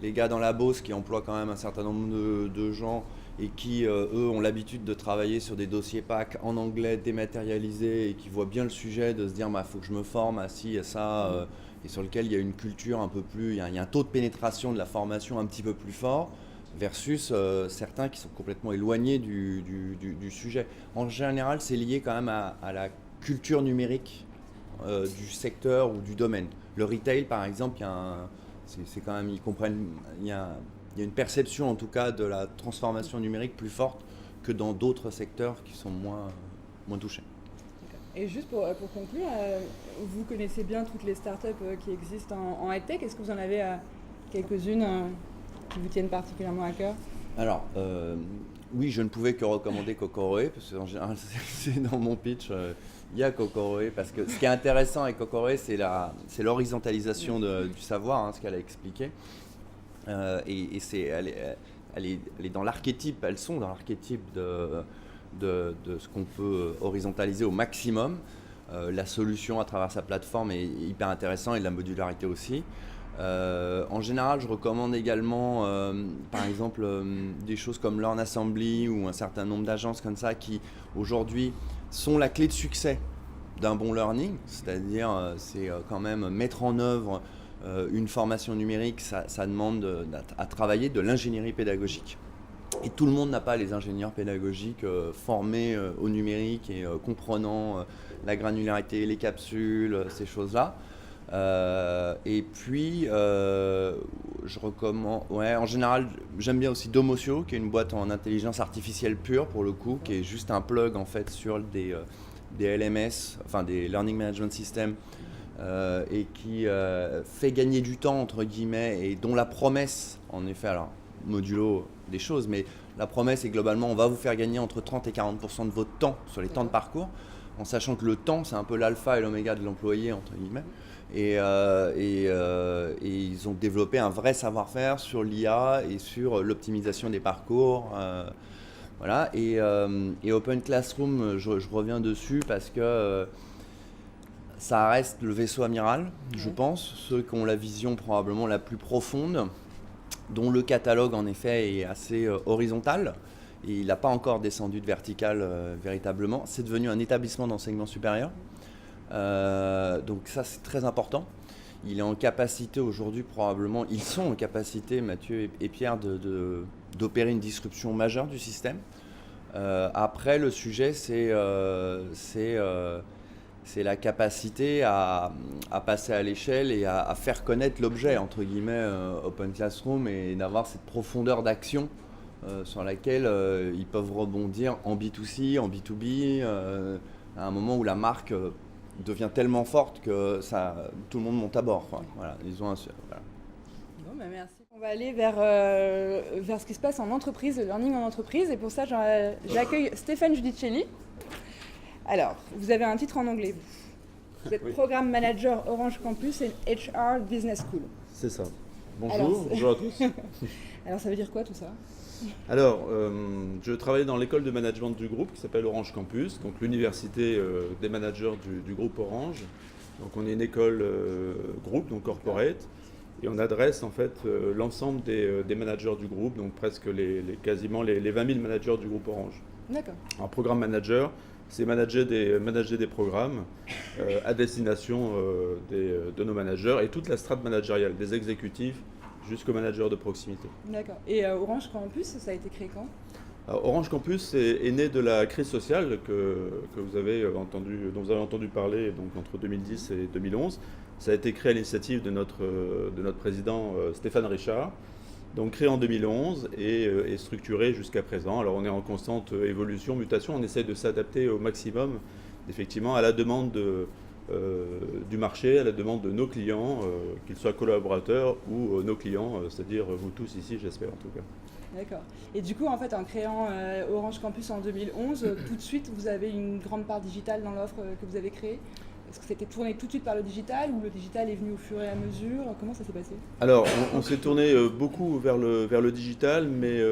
les gars dans la Beauce qui emploient quand même un certain nombre de gens et qui, eux, ont l'habitude de travailler sur des dossiers PAC en anglais dématérialisés et qui voient bien le sujet de se dire « faut que je me forme à ci, à ça et sur lequel il y a une culture un peu plus, il y a un taux de pénétration de la formation un petit peu plus fort versus certains qui sont complètement éloignés du sujet. En général, c'est lié quand même à la culture numérique du secteur ou du domaine. Le retail, par exemple, c'est quand même, ils comprennent, il y a une perception en tout cas de la transformation numérique plus forte que dans d'autres secteurs qui sont moins touchés. Et juste pour conclure, vous connaissez bien toutes les startups qui existent en EdTech. Est-ce que vous en avez quelques-unes qui vous tiennent particulièrement à cœur? Alors, oui, je ne pouvais que recommander Kokoroe, parce qu'en général, c'est dans mon pitch, il y a Kokoroe, parce que ce qui est intéressant avec Kokoroe, c'est l'horizontalisation du savoir, ce qu'elle a expliqué. Et elle est dans l'archétype, elles sont dans l'archétype de ce qu'on peut horizontaliser au maximum. La solution à travers sa plateforme est hyper intéressante et la modularité aussi. En général, je recommande également, par exemple, des choses comme Learn Assembly ou un certain nombre d'agences comme ça qui, aujourd'hui, sont la clé de succès d'un bon learning. C'est-à-dire, c'est quand même mettre en œuvre une formation numérique, ça demande à travailler de l'ingénierie pédagogique. Et tout le monde n'a pas les ingénieurs pédagogiques formés au numérique et comprenant la granularité, les capsules, ces choses-là. Et puis, je recommande, en général, j'aime bien aussi Domocio, qui est une boîte en intelligence artificielle pure pour le coup, qui est juste un plug en fait sur des LMS, enfin des Learning Management Systems, et qui fait gagner du temps entre guillemets et dont la promesse, en effet, alors modulo des choses, mais la promesse est globalement on va vous faire gagner entre 30 et 40% de votre temps sur les temps de parcours, en sachant que le temps c'est un peu l'alpha et l'oméga de l'employé entre guillemets. Et ils ont développé un vrai savoir-faire sur l'IA et sur l'optimisation des parcours. Voilà. Et Open Classroom, je reviens dessus parce que ça reste le vaisseau amiral, je pense, ceux qui ont la vision probablement la plus profonde, dont le catalogue en effet est assez horizontal. Et il n'a pas encore descendu de vertical véritablement. C'est devenu un établissement d'enseignement supérieur. Donc ça c'est très important. Il est en capacité aujourd'hui probablement, ils sont en capacité, Mathieu et Pierre, d'opérer une disruption majeure du système. Après le sujet c'est la capacité à passer à l'échelle et à faire connaître l'objet entre guillemets Open Classroom et d'avoir cette profondeur d'action sur laquelle ils peuvent rebondir en B2C, en B2B, à un moment où la marque devient tellement forte que tout le monde monte à bord. Voilà, ils ont voilà. Bon, merci. On va aller vers ce qui se passe en entreprise, le learning en entreprise. Et pour ça, j'accueille Stéphane Giudicelli. Alors, vous avez un titre en anglais. Vous êtes Programme Manager Orange Campus et HR Business School. C'est ça. Bonjour, bonjour à tous. Alors, ça veut dire quoi tout ça? Alors, je travaille dans l'école de management du groupe qui s'appelle Orange Campus, donc l'université des managers du groupe Orange. Donc on est une école groupe, donc corporate, et on adresse en fait l'ensemble des managers du groupe, donc presque quasiment les 20 000 managers du groupe Orange. D'accord. Un programme manager, c'est manager des programmes à destination de nos managers et toute la strate managériale, des exécutifs jusqu'au manager de proximité. D'accord. Et Orange Campus, ça a été créé quand? Alors, Orange Campus est né de la crise sociale dont vous avez entendu parler donc, entre 2010 et 2011. Ça a été créé à l'initiative de notre président Stéphane Richard, donc créé en 2011 et structuré jusqu'à présent. Alors on est en constante évolution, mutation, on essaie de s'adapter au maximum effectivement à la demande du marché, à la demande de nos clients, qu'ils soient collaborateurs ou nos clients, c'est-à-dire vous tous ici, j'espère en tout cas. D'accord. Et du coup, en fait, en créant Orange Campus en 2011, tout de suite, vous avez une grande part digitale dans l'offre que vous avez créée? Est-ce que c'était tourné tout de suite par le digital ou le digital est venu au fur et à mesure? Comment ça s'est passé? Alors, on s'est tourné beaucoup vers le digital, mais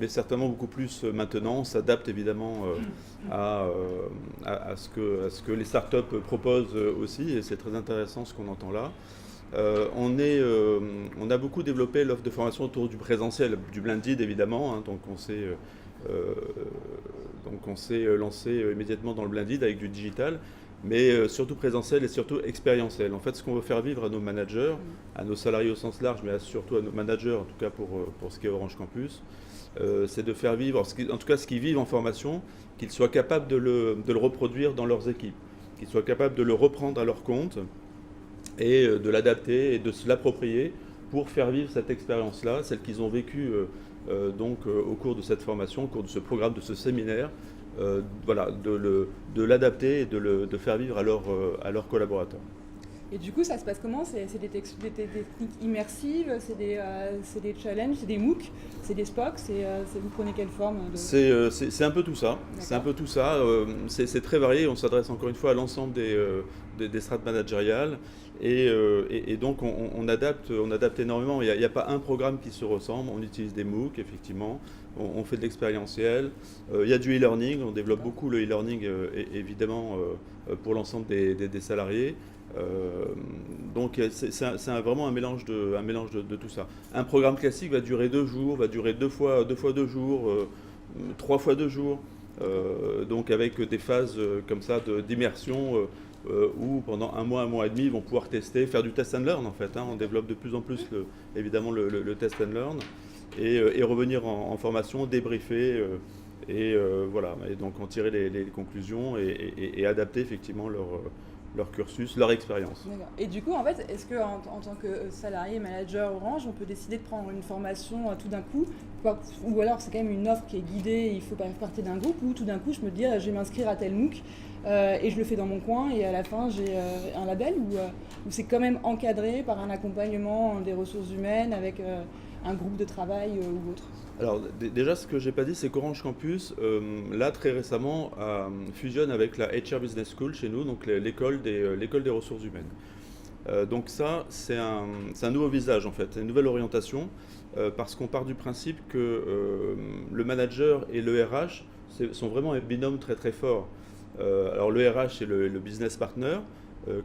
certainement beaucoup plus maintenant. On s'adapte évidemment à ce que les startups proposent aussi, et c'est très intéressant ce qu'on entend là. On a beaucoup développé l'offre de formation autour du présentiel, du blended évidemment, hein, donc on s'est lancé immédiatement dans le blended avec du digital, mais surtout présentiel et surtout expérientiel. En fait, ce qu'on veut faire vivre à nos managers, à nos salariés au sens large, mais surtout à nos managers, en tout cas pour ce qui est Orange Campus, c'est de faire vivre, en tout cas ce qu'ils vivent en formation, qu'ils soient capables de le reproduire dans leurs équipes, qu'ils soient capables de le reprendre à leur compte et de l'adapter et de se l'approprier pour faire vivre cette expérience-là, celle qu'ils ont vécue au cours de cette formation, au cours de ce programme, de ce séminaire, voilà, de l'adapter et de faire vivre à leurs collaborateurs. Et du coup, ça se passe comment? C'est des techniques immersives, c'est des challenges, c'est des MOOC, c'est des SPOC, vous prenez quelle forme C'est un peu tout ça. C'est un peu tout ça. C'est très varié. On s'adresse encore une fois à l'ensemble des strates managériales. Et donc, on adapte énormément. Il n'y a pas un programme qui se ressemble. On utilise des MOOC, effectivement. On fait de l'expérientiel. Il y a du e-learning. On développe beaucoup le e-learning, évidemment, pour l'ensemble des salariés. Donc c'est vraiment un mélange de tout ça. Un programme classique va durer 2 jours, va durer 2 fois 2 jours, 3 fois 2 jours, donc avec des phases comme ça d'immersion où pendant un mois et demi ils vont pouvoir tester, faire du test and learn en fait, hein. On développe de plus en plus évidemment le test and learn et revenir en formation, débriefer voilà, et donc en tirer les conclusions et adapter effectivement leur cursus, leur expérience. Et du coup, en fait, est-ce qu'en tant que salarié manager Orange, on peut décider de prendre une formation tout d'un coup, ou alors c'est quand même une offre qui est guidée, il faut faire partie d'un groupe, ou tout d'un coup je me dis je vais m'inscrire à tel MOOC et je le fais dans mon coin et à la fin j'ai un label, ou c'est quand même encadré par un accompagnement des ressources humaines avec un groupe de travail ou autre? Alors déjà, ce que j'ai pas dit, c'est qu'Orange Campus, là très récemment, fusionne avec la HR Business School chez nous, donc l'école des ressources humaines. Donc ça, c'est un nouveau visage en fait, c'est une nouvelle orientation, parce qu'on part du principe que le manager et le RH sont vraiment un binôme très très fort. Alors le RH, c'est le business partner,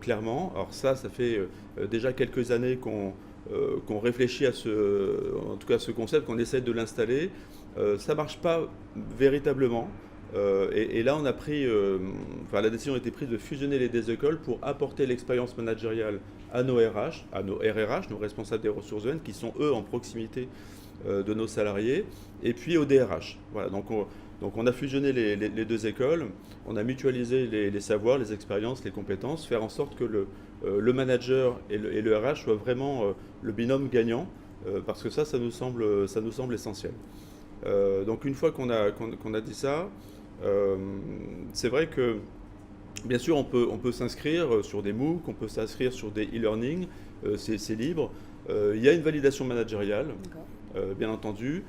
clairement. Alors ça fait déjà quelques années qu'on réfléchit à ce concept, qu'on essaie de l'installer. Ça ne marche pas véritablement. Et là, on a pris, la décision a été prise de fusionner les deux écoles pour apporter l'expérience managériale à nos RH, à nos RRH, nos responsables des ressources humaines, qui sont eux en proximité de nos salariés, et puis aux DRH. Voilà, donc on a fusionné les deux écoles, on a mutualisé les savoirs, les expériences, les compétences, faire en sorte que le manager et le RH soient vraiment le binôme gagnant, parce que ça nous semble essentiel. Donc une fois qu'on a dit ça, c'est vrai que bien sûr on peut s'inscrire sur des MOOC, on peut s'inscrire sur des e-learning, c'est libre. Il y a une validation managériale, bien entendu.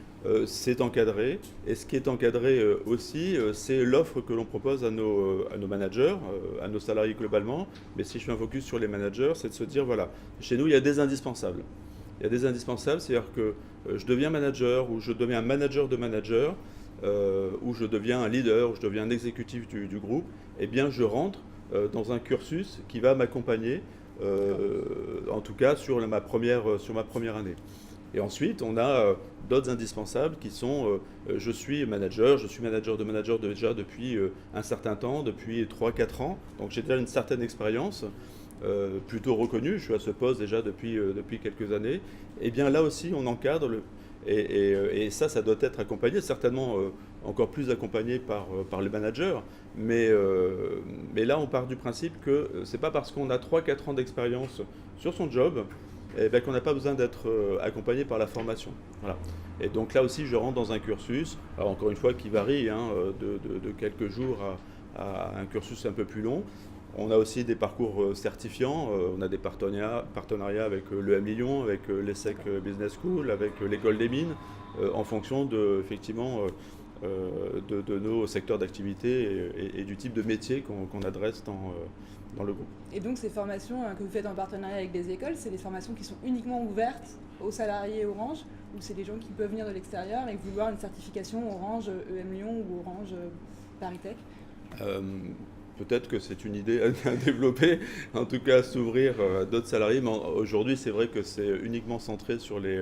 C'est encadré, et ce qui est encadré aussi, c'est l'offre que l'on propose à nos managers, à nos salariés globalement. Mais si je fais un focus sur les managers, c'est de se dire, voilà, chez nous, il y a des indispensables. Il y a des indispensables, c'est-à-dire que je deviens manager, ou je deviens un manager de manager, ou je deviens un leader, ou je deviens un exécutif du groupe, eh bien, je rentre dans un cursus qui va m'accompagner, en tout cas sur ma première année. Et ensuite, on a d'autres indispensables qui sont je suis manager de manager déjà depuis un certain temps, depuis 3-4 ans. Donc j'ai déjà une certaine expérience, plutôt reconnue. Je suis à ce poste déjà depuis quelques années. Et bien là aussi, on encadre, et ça doit être accompagné, certainement encore plus accompagné par les managers. Mais là, on part du principe que c'est pas parce qu'on a 3-4 ans d'expérience sur son job qu'on n'a pas besoin d'être accompagné par la formation. Voilà. Et donc là aussi, je rentre dans un cursus, alors encore une fois, qui varie de quelques jours à un cursus un peu plus long. On a aussi des parcours certifiants, on a des partenariats avec l'EM Lyon, avec l'ESSEC Business School, avec l'École des Mines, en fonction effectivement de nos secteurs d'activité et du type de métier qu'on adresse dans le groupe. Et donc ces formations que vous faites en partenariat avec des écoles, c'est des formations qui sont uniquement ouvertes aux salariés Orange, ou c'est des gens qui peuvent venir de l'extérieur et vouloir une certification Orange EM Lyon ou Orange ParisTech? Peut-être que c'est une idée à développer, en tout cas à s'ouvrir à d'autres salariés, mais aujourd'hui c'est vrai que c'est uniquement centré sur les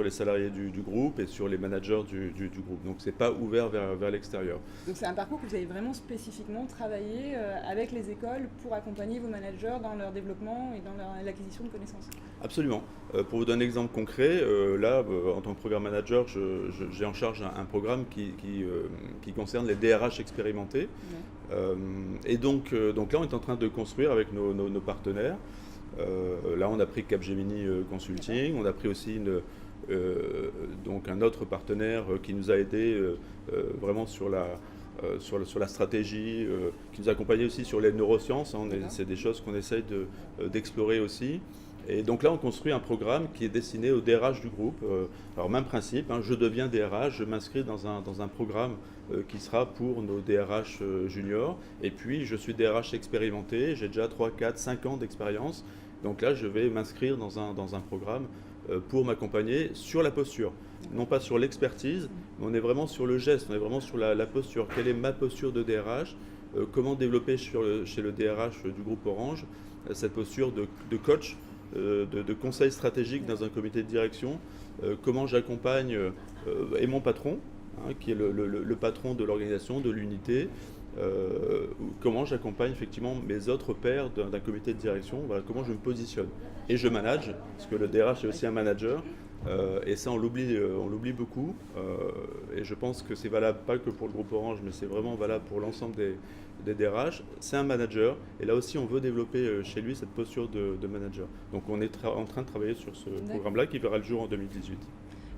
salariés du groupe et sur les managers du groupe. Donc c'est pas ouvert vers l'extérieur. Donc c'est un parcours que vous avez vraiment spécifiquement travaillé avec les écoles pour accompagner vos managers dans leur développement et dans l'acquisition de connaissances. Absolument. Pour vous donner un exemple concret, là, en tant que programme manager, j'ai en charge un programme qui concerne les DRH expérimentés. Ouais. Et donc là, on est en train de construire avec nos partenaires. Là, on a pris Capgemini Consulting, on a pris aussi donc un autre partenaire qui nous a aidé vraiment sur la stratégie, qui nous a accompagné aussi sur les neurosciences. C'est des choses qu'on essaye d'explorer aussi. Et donc là, on construit un programme qui est destiné au DRH du groupe. Alors, même principe, je deviens DRH, je m'inscris dans un programme qui sera pour nos DRH juniors. Et puis, je suis DRH expérimenté, j'ai déjà 3, 4, 5 ans d'expérience. Donc là, je vais m'inscrire dans un programme pour m'accompagner sur la posture. Non pas sur l'expertise, mais on est vraiment sur le geste, on est vraiment sur la posture. Quelle est ma posture de DRH? Comment développer chez le DRH du groupe Orange cette posture de coach, de conseil stratégique dans un comité de direction, comment j'accompagne et mon patron, qui est le patron de l'organisation, de l'unité, comment j'accompagne effectivement mes autres pairs d'un comité de direction, voilà, comment je me positionne. Et je manage, parce que le DRH est aussi un manager, et ça on l'oublie beaucoup, et je pense que c'est valable pas que pour le groupe Orange, mais c'est vraiment valable pour l'ensemble des DRH. C'est un manager, et là aussi on veut développer chez lui cette posture de manager. Donc on est en train de travailler sur ce programme-là qui verra le jour en 2018.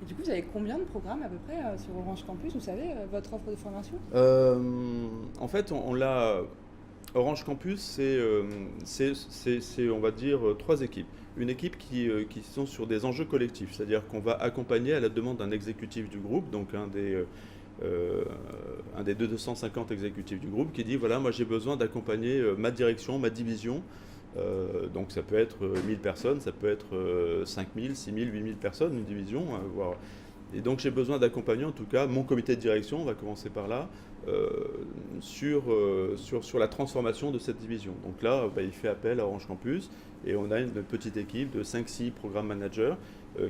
Et du coup, vous avez combien de programmes à peu près sur Orange Campus, vous savez, votre offre de formation? En fait, on l'a... Orange Campus, c'est on va dire, 3 équipes. Une équipe qui sont sur des enjeux collectifs, c'est-à-dire qu'on va accompagner à la demande d'un exécutif du groupe, donc un des 250 exécutifs du groupe, qui dit, voilà, moi j'ai besoin d'accompagner ma direction, ma division. Donc ça peut être 1000 personnes, ça peut être 5000, 6000, 8000 personnes, une division. Voire. Et donc j'ai besoin d'accompagner en tout cas mon comité de direction, on va commencer par là, sur la transformation de cette division. Donc là, il fait appel à Orange Campus et on a une petite équipe de 5-6 programmes managers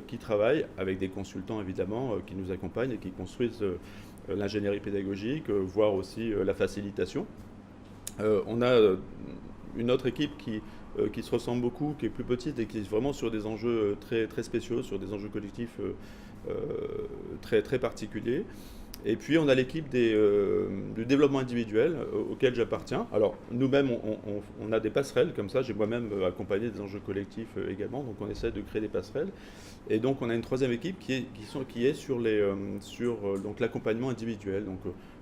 qui travaillent avec des consultants évidemment qui nous accompagnent et qui construisent l'ingénierie pédagogique, voire aussi la facilitation. On a une autre équipe qui se ressemble beaucoup, qui est plus petite et qui est vraiment sur des enjeux très, très spéciaux, sur des enjeux collectifs très, très particuliers. Et puis on a l'équipe du développement individuel auquel j'appartiens. Alors nous-mêmes, on a des passerelles comme ça. J'ai moi-même accompagné des enjeux collectifs également, donc on essaie de créer des passerelles. Et donc on a une troisième équipe qui est sur donc l'accompagnement individuel, donc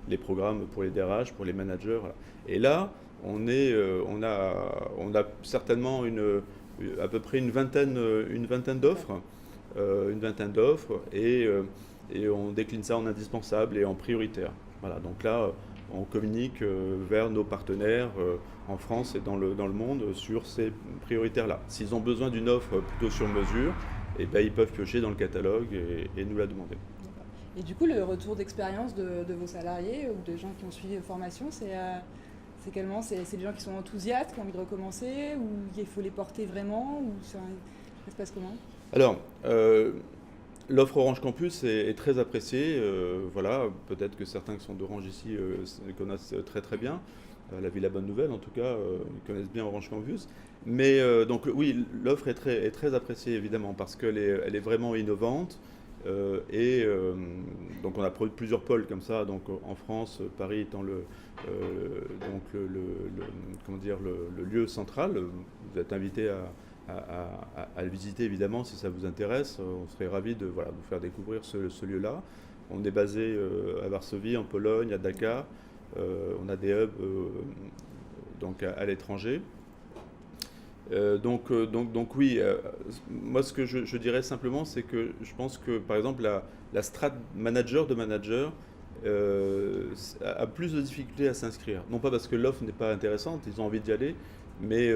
les programmes pour les DRH, pour les managers. Voilà. Et là, on a certainement à peu près une vingtaine d'offres, et on décline ça en indispensable et en prioritaire. Voilà, donc là, on communique vers nos partenaires en France et dans le monde sur ces prioritaires-là. S'ils ont besoin d'une offre plutôt sur mesure, ils peuvent piocher dans le catalogue et nous la demander. Et du coup, le retour d'expérience de vos salariés ou de gens qui ont suivi vos formations, c'est quellement? C'est des gens qui sont enthousiastes, qui ont envie de recommencer, ou il faut les porter vraiment, ou ça se passe comment? Alors, l'offre Orange Campus est très appréciée. Voilà, peut-être que certains qui sont d'Orange ici connaissent très très bien. La Ville La Bonne Nouvelle, en tout cas, ils connaissent bien Orange Campus. Mais donc oui, l'offre est très appréciée évidemment parce qu'elle est vraiment innovante. Donc on a plusieurs pôles comme ça, donc en France, Paris étant le lieu central. Vous êtes invité à le visiter évidemment si ça vous intéresse. On serait ravis de vous faire découvrir ce lieu-là. On est basé à Varsovie, en Pologne, à Dakar. On a des hubs donc à l'étranger. Donc oui, moi ce que je dirais simplement, c'est que je pense que par exemple la strat manager de manager a plus de difficultés à s'inscrire. Non pas parce que l'offre n'est pas intéressante, ils ont envie d'y aller, mais,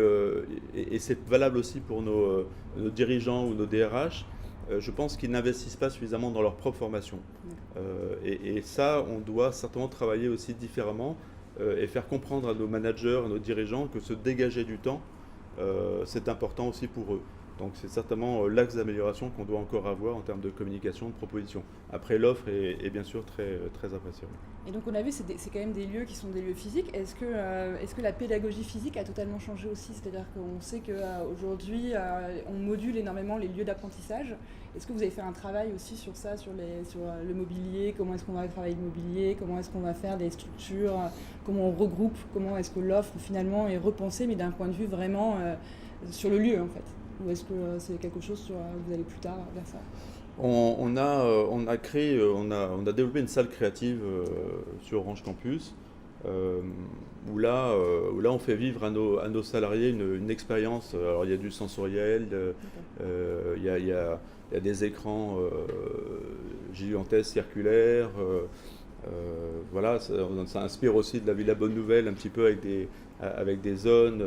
et c'est valable aussi pour nos dirigeants ou nos DRH, je pense qu'ils n'investissent pas suffisamment dans leur propre formation. Et ça, on doit certainement travailler aussi différemment et faire comprendre à nos managers, à nos dirigeants que se dégager du temps, c'est important aussi pour eux. Donc c'est certainement l'axe d'amélioration qu'on doit encore avoir en termes de communication, de proposition. Après, l'offre est bien sûr très, très appréciable. Et donc on a vu, c'est quand même des lieux qui sont des lieux physiques. Est-ce que la pédagogie physique a totalement changé aussi? C'est-à-dire qu'on sait qu'aujourd'hui, on module énormément les lieux d'apprentissage. Est-ce que vous avez fait un travail aussi sur ça, sur le mobilier? Comment est-ce qu'on va travailler le mobilier? Comment est-ce qu'on va faire des structures? Comment on regroupe? Comment est-ce que l'offre finalement est repensée, mais d'un point de vue vraiment sur le lieu en fait? Ou est-ce que c'est quelque chose sur vous allez plus tard vers ça? On a développé une salle créative sur Orange Campus où là on fait vivre à nos salariés une expérience. Alors il y a du sensoriel, il y a des écrans gigantesques circulaires. Voilà, ça inspire aussi de la Villa Bonne Nouvelle un petit peu avec des zones.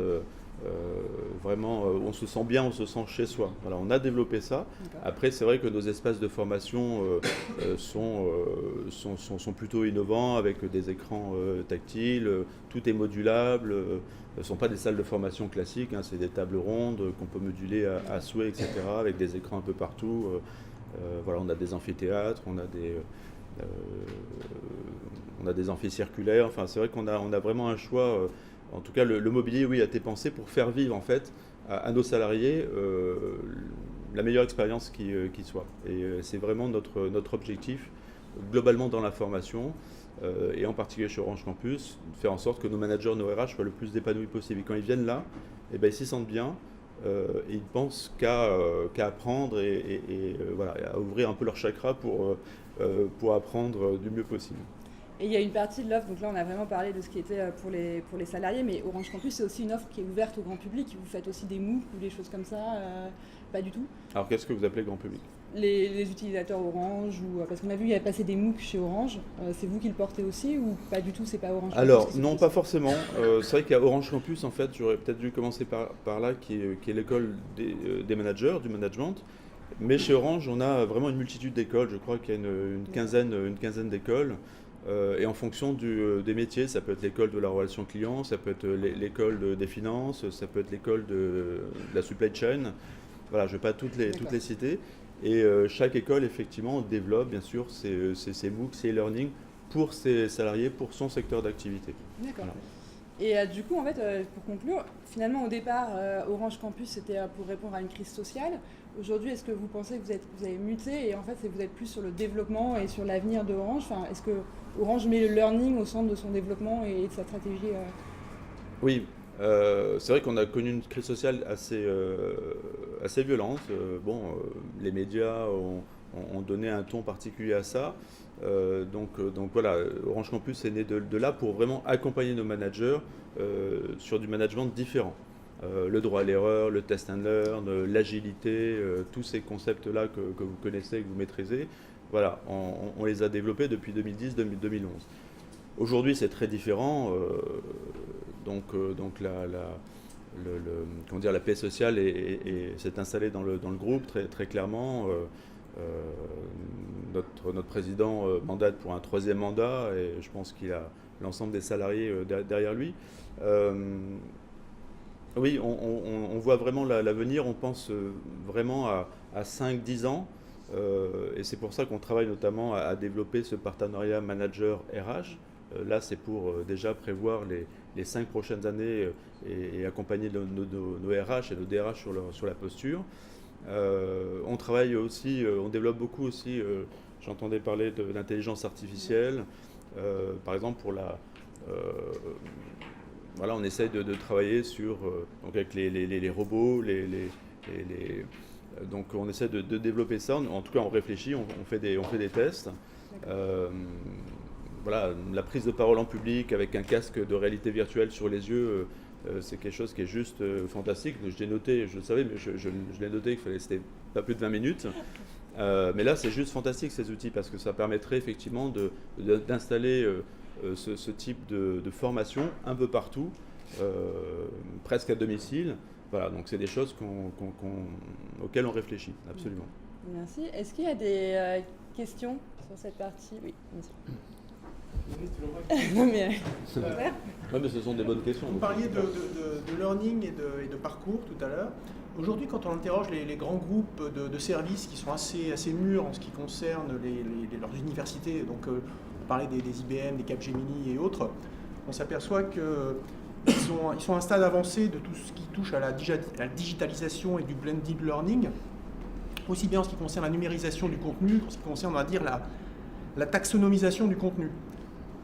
Vraiment, on se sent bien, on se sent chez soi. Voilà, on a développé ça. Après, c'est vrai que nos espaces de formation sont plutôt innovants avec des écrans tactiles, tout est modulable. Ce ne sont pas des salles de formation classiques, hein, c'est des tables rondes qu'on peut moduler à souhait, etc., avec des écrans un peu partout. Voilà, on a des amphithéâtres, on a des amphicirculaires. Enfin, c'est vrai qu'on a vraiment un choix. En tout cas, le mobilier, oui, a été pensé pour faire vivre en fait à nos salariés la meilleure expérience qui soit. Et c'est vraiment notre objectif globalement dans la formation et en particulier chez Orange Campus, de faire en sorte que nos managers, nos RH soient le plus épanouis possible. Et quand ils viennent là, eh ben, ils s'y sentent bien. Et ils pensent qu'à apprendre et voilà, à ouvrir un peu leur chakra pour apprendre du mieux possible. Et il y a une partie de l'offre, donc là on a vraiment parlé de ce qui était pour les salariés, mais Orange Campus c'est aussi une offre qui est ouverte au grand public. Vous faites aussi des MOOC ou des choses comme ça? Pas du tout. Alors qu'est-ce que vous appelez grand public? Les utilisateurs Orange, parce qu'on a vu il y a passé des MOOC chez Orange, c'est vous qui le portez aussi ou pas du tout, c'est pas Orange Campus? Alors non, pas forcément. C'est vrai qu'il y a Orange Campus, en fait, j'aurais peut-être dû commencer par là, qui est l'école des managers, du management. Mais chez Orange, on a vraiment une multitude d'écoles, je crois qu'il y a une quinzaine d'écoles. Et en fonction des métiers, ça peut être l'école de la relation client, ça peut être l'école des finances, ça peut être l'école de la supply chain. Voilà, je ne vais pas toutes les citer. Et chaque école, effectivement, développe bien sûr ses MOOC, ses e-learning pour ses salariés, pour son secteur d'activité. D'accord. Voilà. Et du coup, en fait, pour conclure, finalement, au départ, Orange Campus, c'était pour répondre à une crise sociale. Aujourd'hui, est-ce que vous pensez que vous avez muté et en fait, vous êtes plus sur le développement et sur l'avenir de Orange? Enfin, est-ce que Orange met le learning au centre de son développement et de sa stratégie? Oui, c'est vrai qu'on a connu une crise sociale assez violente. Les médias ont donné un ton particulier à ça. Donc voilà, Orange Campus est né de là pour vraiment accompagner nos managers sur du management différent. Le droit à l'erreur, le test and learn, l'agilité, tous ces concepts-là que vous connaissez, que vous maîtrisez, voilà, on les a développés depuis 2010-2011. Aujourd'hui, c'est très différent. Donc la paix sociale s'est installée dans le groupe très, très clairement. Notre président mandate pour un 3e mandat et je pense qu'il a l'ensemble des salariés derrière lui. Oui, on voit vraiment l'avenir, on pense vraiment à 5-10 ans et c'est pour ça qu'on travaille notamment à développer ce partenariat manager-RH. Là, c'est pour déjà prévoir les 5 prochaines années et accompagner nos RH et nos DRH sur la posture. On travaille aussi, on développe beaucoup aussi, j'entendais parler de l'intelligence artificielle, par exemple pour voilà, on essaye de travailler sur, donc avec les robots, donc on essaie de développer ça, en tout cas on réfléchit, on fait des tests. Voilà, la prise de parole en public avec un casque de réalité virtuelle sur les yeux, c'est quelque chose qui est juste fantastique. Je l'ai noté, je le savais, mais je l'ai noté qu'il fallait, c'était pas plus de 20 minutes. Mais là, c'est juste fantastique ces outils parce que ça permettrait effectivement d'installer ce type de formation un peu partout, presque à domicile. Voilà, donc c'est des choses auxquelles on réfléchit, absolument. Merci. Est-ce qu'il y a des questions sur cette partie? Oui, bien sûr. Non, mais... Ouais, mais ce sont des bonnes questions. Vous parliez de learning et de parcours tout à l'heure. Aujourd'hui, quand on interroge les grands groupes de services qui sont assez mûrs en ce qui concerne leurs universités, donc on parlait des IBM, des Capgemini et autres, on s'aperçoit qu'ils sont à un stade avancé de tout ce qui touche à la digitalisation et du blended learning, aussi bien en ce qui concerne la numérisation du contenu qu'en ce qui concerne, on va dire, la taxonomisation du contenu.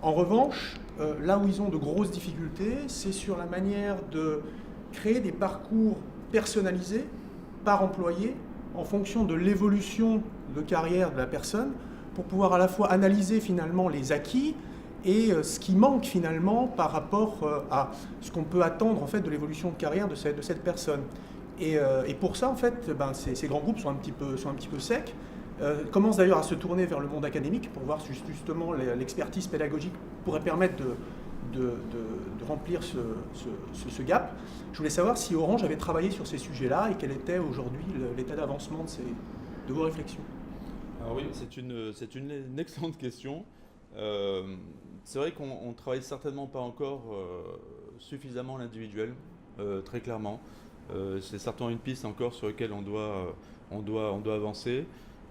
En revanche, là où ils ont de grosses difficultés, c'est sur la manière de créer des parcours personnalisés par employé en fonction de l'évolution de carrière de la personne pour pouvoir à la fois analyser finalement les acquis et ce qui manque finalement par rapport à ce qu'on peut attendre en fait de l'évolution de carrière de cette personne. Et pour ça, en fait, ces grands groupes sont un petit peu secs. Commencent d'ailleurs à se tourner vers le monde académique pour voir justement l'expertise pédagogique pourrait permettre de remplir ce gap. Je voulais savoir si Orange avait travaillé sur ces sujets-là et quel était aujourd'hui l'état d'avancement de vos réflexions. Alors oui, c'est une excellente question. C'est vrai qu'on ne travaille certainement pas encore suffisamment l'individuel, très clairement. C'est certainement une piste encore sur laquelle on doit avancer.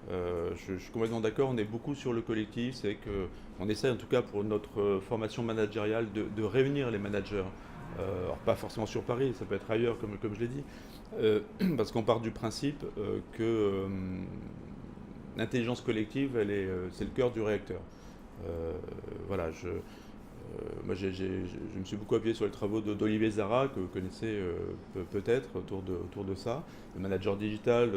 Je suis complètement d'accord, on est beaucoup sur le collectif, c'est qu'on essaie en tout cas pour notre formation managériale de réunir les managers. Alors pas forcément sur Paris, ça peut être ailleurs comme je l'ai dit, parce qu'on part du principe que l'intelligence collective, c'est le cœur du réacteur. Voilà, moi je me suis beaucoup appuyé sur les travaux d'Olivier Zara, que vous connaissez peut-être autour de ça, le manager digital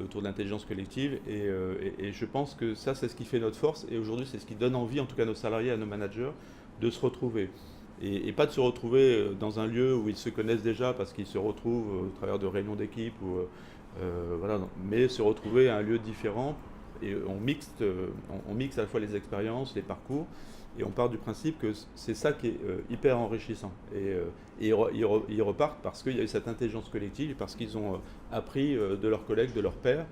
autour de l'intelligence collective, et je pense que ça c'est ce qui fait notre force, et aujourd'hui c'est ce qui donne envie en tout cas à nos salariés, à nos managers, de se retrouver. Et pas de se retrouver dans un lieu où ils se connaissent déjà parce qu'ils se retrouvent au travers de réunions d'équipe, voilà, mais se retrouver à un lieu différent, et on mixe à la fois les expériences, les parcours, et on part du principe que c'est ça qui est hyper enrichissant. Et ils repartent parce qu'il y a eu cette intelligence collective, parce qu'ils ont appris de leurs collègues, de leurs pairs.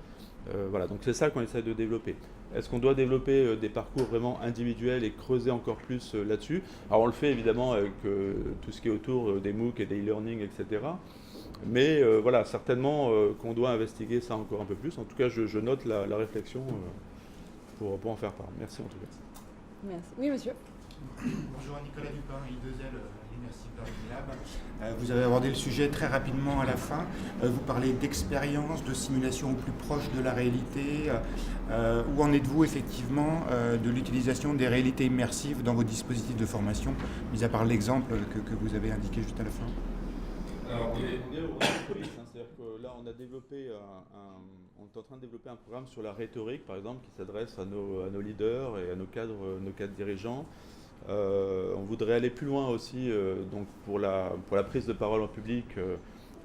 Voilà, donc c'est ça qu'on essaie de développer. Est-ce qu'on doit développer des parcours vraiment individuels et creuser encore plus là-dessus? Alors on le fait évidemment avec tout ce qui est autour des MOOC et des e-learning, etc. Mais voilà, certainement qu'on doit investiguer ça encore un peu plus. En tout cas, je note la réflexion pour en faire part. Merci en tout cas. Merci. Oui, monsieur. Bonjour, Nicolas Dupin, I2L, l'Université Paris Lab. Vous avez abordé le sujet très rapidement à la fin. Vous parlez d'expérience, de simulation au plus proche de la réalité. Où en êtes-vous effectivement de l'utilisation des réalités immersives dans vos dispositifs de formation, mis à part l'exemple que vous avez indiqué juste à la fin? Alors, on est au police, c'est-à-dire que là on a développé on est en train de développer un programme sur la rhétorique, par exemple, qui s'adresse à nos leaders et à nos cadres dirigeants. On voudrait aller plus loin aussi donc pour la prise de parole en public,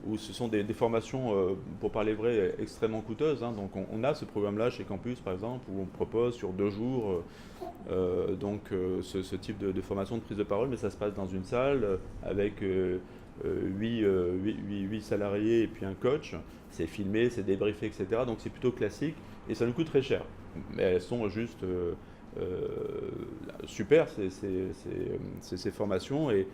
où ce sont des formations, pour parler vrai, extrêmement coûteuses. Hein. Donc on a ce programme-là chez Campus, par exemple, où on propose sur 2 jours ce type de formation de prise de parole, mais ça se passe dans une salle avec 8 salariés et puis un coach. C'est filmé, c'est débriefé, etc. Donc c'est plutôt classique et ça nous coûte très cher. Mais elles sont juste super, ces formations, et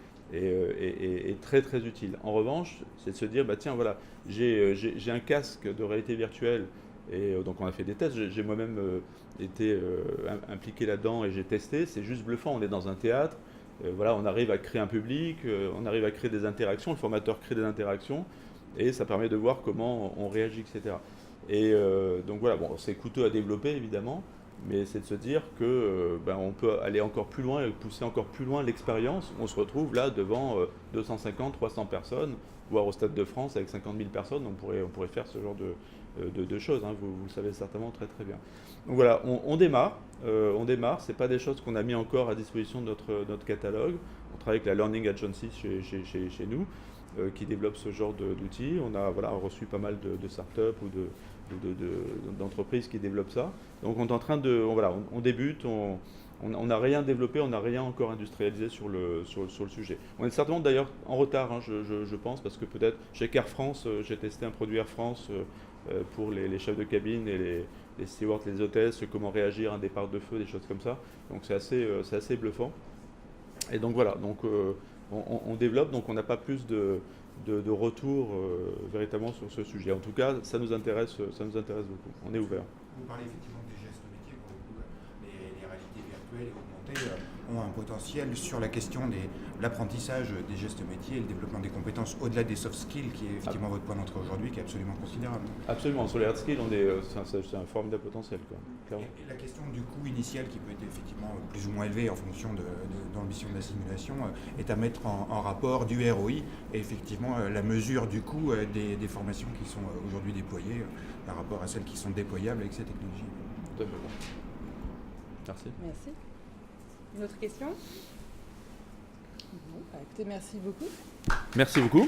très très utiles. En revanche, c'est de se dire, bah tiens, voilà, j'ai un casque de réalité virtuelle, et donc on a fait des tests, j'ai moi-même été impliqué là-dedans et j'ai testé, c'est juste bluffant, on est dans un théâtre, voilà, on arrive à créer un public, on arrive à créer des interactions, le formateur crée des interactions, et ça permet de voir comment on réagit, etc. Et donc voilà, bon, c'est coûteux à développer évidemment, mais c'est de se dire que on peut aller encore plus loin et pousser encore plus loin l'expérience. On se retrouve là devant 250, 300 personnes, voire au Stade de France avec 50 000 personnes, on pourrait faire ce genre de choses, hein, vous le savez certainement très très bien. Donc voilà, on démarre, c'est pas des choses qu'on a mis encore à disposition de notre catalogue, on travaille avec la Learning Agency chez nous, qui développe ce genre d'outils. On a reçu pas mal de startups ou d'entreprises qui développent ça. Donc on est en train on débute, on n'a rien développé, on n'a rien encore industrialisé sur le sujet. On est certainement d'ailleurs en retard, hein, je pense, parce que peut-être chez Air France, j'ai testé un produit Air France pour les chefs de cabine et les stewards, les hôtesses, comment réagir à un départ de feu, des choses comme ça. Donc c'est assez bluffant. Et donc voilà, on développe, donc on n'a pas plus de retour véritablement sur ce sujet. En tout cas, ça nous intéresse beaucoup. On est ouvert. Vous parlez effectivement des gestes métiers, pour le coup, les réalités virtuelles et augmentées ont un potentiel sur la question de l'apprentissage des gestes métiers et le développement des compétences au-delà des soft skills, qui est effectivement votre point d'entrée aujourd'hui, qui est absolument considérable. Absolument, sur les hard skills, c'est un formidable potentiel, clairement. Et la question du coût initial, qui peut être effectivement plus ou moins élevé en fonction de l'ambition de la simulation, est à mettre en rapport du ROI et effectivement la mesure du coût des formations qui sont aujourd'hui déployées par rapport à celles qui sont déployables avec ces technologies. Tout à fait. Merci. Merci. Une autre question? Bon, écoutez, merci beaucoup. Merci beaucoup.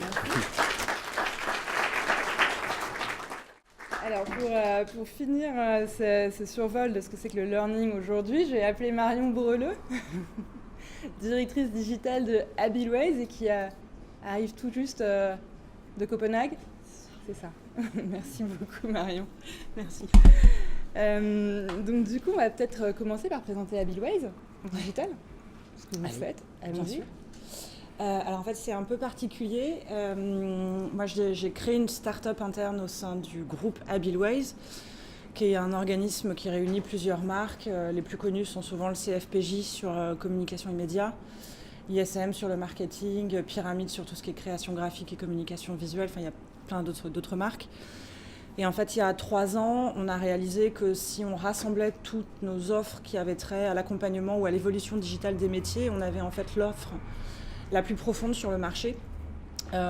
Alors pour finir ce survol de ce que c'est que le learning aujourd'hui, j'ai appelé Marion Breleux, directrice digitale de Abilways et qui arrive tout juste de Copenhague. C'est ça. Merci beaucoup Marion. Merci. Donc du coup, on va peut-être commencer par présenter Abilways en digital, ce que vous faites. Allons-y. Alors en fait, c'est un peu particulier. Moi, j'ai créé une start-up interne au sein du groupe Abilways, qui est un organisme qui réunit plusieurs marques. Les plus connues sont souvent le CFPJ sur communication immédiate, ISM sur le marketing, Pyramide sur tout ce qui est création graphique et communication visuelle. Enfin, il y a plein d'autres marques. Et en fait, il y a 3 ans, on a réalisé que si on rassemblait toutes nos offres qui avaient trait à l'accompagnement ou à l'évolution digitale des métiers, on avait en fait l'offre la plus profonde sur le marché.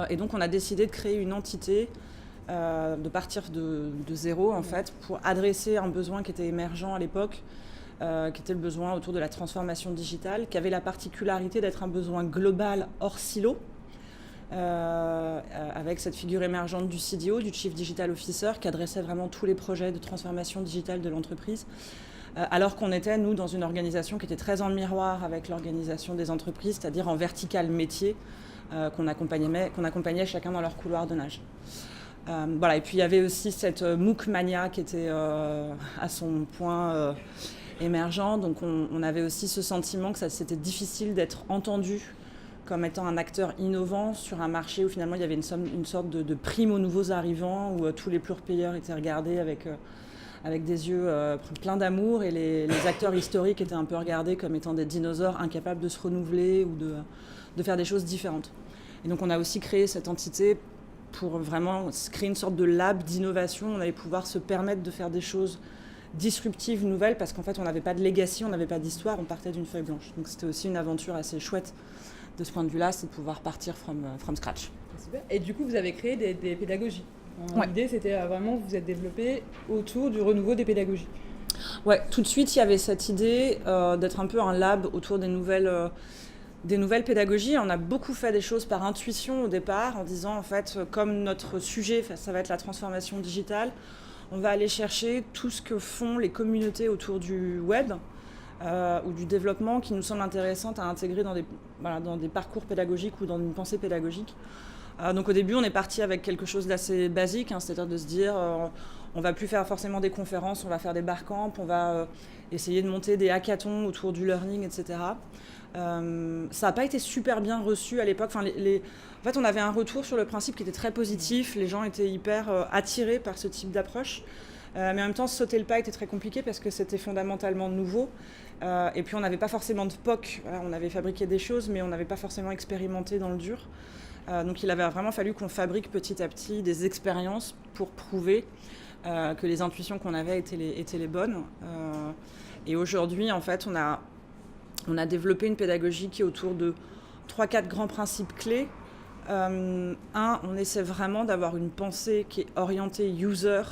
Et donc, on a décidé de créer une entité, de partir de zéro, en fait, pour adresser un besoin qui était émergent à l'époque, qui était le besoin autour de la transformation digitale, qui avait la particularité d'être un besoin global hors silo, avec cette figure émergente du CDO, du Chief Digital Officer, qui adressait vraiment tous les projets de transformation digitale de l'entreprise. Alors qu'on était, nous, dans une organisation qui était très en miroir avec l'organisation des entreprises, c'est-à-dire en vertical métier, qu'on accompagnait chacun dans leur couloir de nage. Voilà. Et puis il y avait aussi cette MOOC mania qui était à son point émergent. Donc on avait aussi ce sentiment que c'était difficile d'être entendu comme étant un acteur innovant sur un marché où finalement il y avait une sorte de prime aux nouveaux arrivants, où tous les pure players étaient regardés avec des yeux pleins d'amour, et les acteurs historiques étaient un peu regardés comme étant des dinosaures incapables de se renouveler ou de faire des choses différentes. Et donc on a aussi créé cette entité pour vraiment créer une sorte de lab d'innovation. On allait pouvoir se permettre de faire des choses disruptives, nouvelles, parce qu'en fait on n'avait pas de legacy, on n'avait pas d'histoire, on partait d'une feuille blanche. Donc c'était aussi une aventure assez chouette de ce point de vue-là, c'est de pouvoir partir from scratch. Super. Et du coup, vous avez créé des pédagogies. Ouais. L'idée, c'était vraiment, vous êtes développé autour du renouveau des pédagogies. Ouais, tout de suite, il y avait cette idée d'être un peu un lab autour des nouvelles pédagogies. On a beaucoup fait des choses par intuition au départ, en disant, en fait, comme notre sujet, ça va être la transformation digitale, on va aller chercher tout ce que font les communautés autour du web, ou du développement, qui nous semble intéressante à intégrer dans des parcours pédagogiques ou dans une pensée pédagogique. Donc au début, on est parti avec quelque chose d'assez basique, c'est-à-dire de se dire on va plus faire forcément des conférences, on va faire des barcamps, on va essayer de monter des hackathons autour du learning, etc. Ça n'a pas été super bien reçu à l'époque. En fait, on avait un retour sur le principe qui était très positif, les gens étaient hyper attirés par ce type d'approche. Mais en même temps, sauter le pas était très compliqué parce que c'était fondamentalement nouveau. Et puis, on n'avait pas forcément de POC. On avait fabriqué des choses, mais on n'avait pas forcément expérimenté dans le dur. Donc, il avait vraiment fallu qu'on fabrique petit à petit des expériences pour prouver que les intuitions qu'on avait étaient les bonnes. Et aujourd'hui, en fait, on a développé une pédagogie qui est autour de 3-4 grands principes clés. On essaie vraiment d'avoir une pensée qui est orientée user,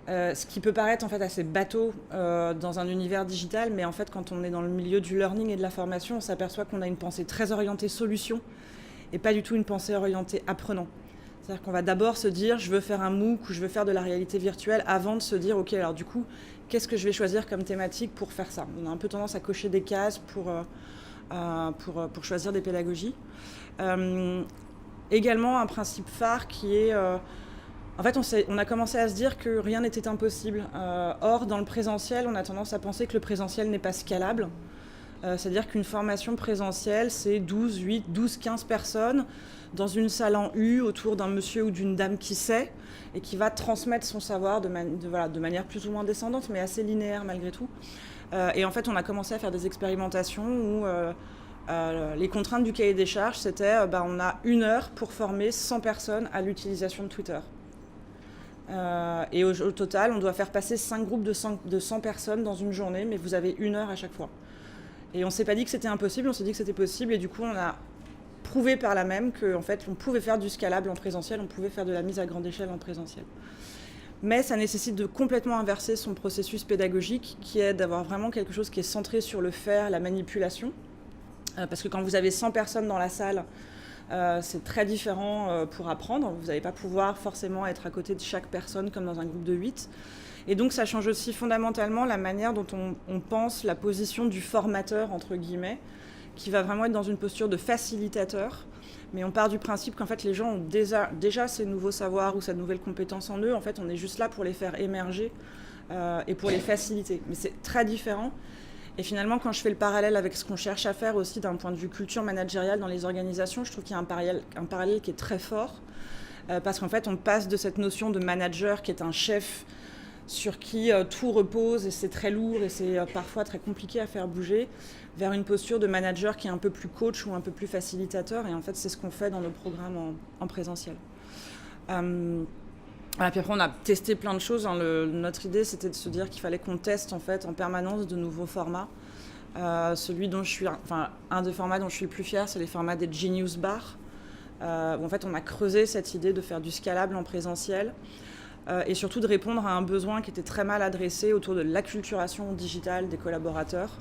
Ce qui peut paraître en fait assez bateau dans un univers digital, mais en fait quand on est dans le milieu du learning et de la formation, on s'aperçoit qu'on a une pensée très orientée solution et pas du tout une pensée orientée apprenant. C'est-à-dire qu'on va d'abord se dire je veux faire un MOOC ou je veux faire de la réalité virtuelle avant de se dire ok alors du coup qu'est-ce que je vais choisir comme thématique pour faire ça. On a un peu tendance à cocher des cases pour choisir des pédagogies. Également un principe phare qui est en fait on a commencé à se dire que rien n'était impossible. Or dans le présentiel on a tendance à penser que le présentiel n'est pas scalable. C'est-à-dire qu'une formation présentielle, c'est 12, 15 personnes dans une salle en U autour d'un monsieur ou d'une dame qui sait et qui va transmettre son savoir de manière plus ou moins descendante, mais assez linéaire malgré tout. Et en fait, on a commencé à faire des expérimentations où les contraintes du cahier des charges, c'était on a 1 heure pour former 100 personnes à l'utilisation de Twitter. Et au total, on doit faire passer 5 groupes de 100 personnes dans une journée, mais vous avez 1 heure à chaque fois. Et on ne s'est pas dit que c'était impossible, on s'est dit que c'était possible. Et du coup, on a prouvé par là même qu'en fait, on pouvait faire du scalable en présentiel, on pouvait faire de la mise à grande échelle en présentiel. Mais ça nécessite de complètement inverser son processus pédagogique, qui est d'avoir vraiment quelque chose qui est centré sur le faire, la manipulation. Parce que quand vous avez 100 personnes dans la salle, c'est très différent pour apprendre. Vous n'allez pas pouvoir forcément être à côté de chaque personne comme dans un groupe de 8. Et donc ça change aussi fondamentalement la manière dont on pense la position du formateur, entre guillemets, qui va vraiment être dans une posture de facilitateur. Mais on part du principe qu'en fait les gens ont déjà ces nouveaux savoirs ou cette nouvelle compétence en eux. En fait, on est juste là pour les faire émerger et pour les faciliter. Mais c'est très différent. Et finalement, quand je fais le parallèle avec ce qu'on cherche à faire aussi d'un point de vue culture managériale dans les organisations, je trouve qu'il y a un parallèle qui est très fort. Parce qu'en fait, on passe de cette notion de manager qui est un chef sur qui tout repose et c'est très lourd et c'est parfois très compliqué à faire bouger, vers une posture de manager qui est un peu plus coach ou un peu plus facilitateur. Et en fait, c'est ce qu'on fait dans nos programmes en présentiel. Puis après, on a testé plein de choses. Notre idée, c'était de se dire qu'il fallait qu'on teste en fait en permanence de nouveaux formats. Un des formats dont je suis le plus fière, c'est les formats des Genius Bar. Où en fait, on a creusé cette idée de faire du scalable en présentiel. Et surtout de répondre à un besoin qui était très mal adressé autour de l'acculturation digitale des collaborateurs,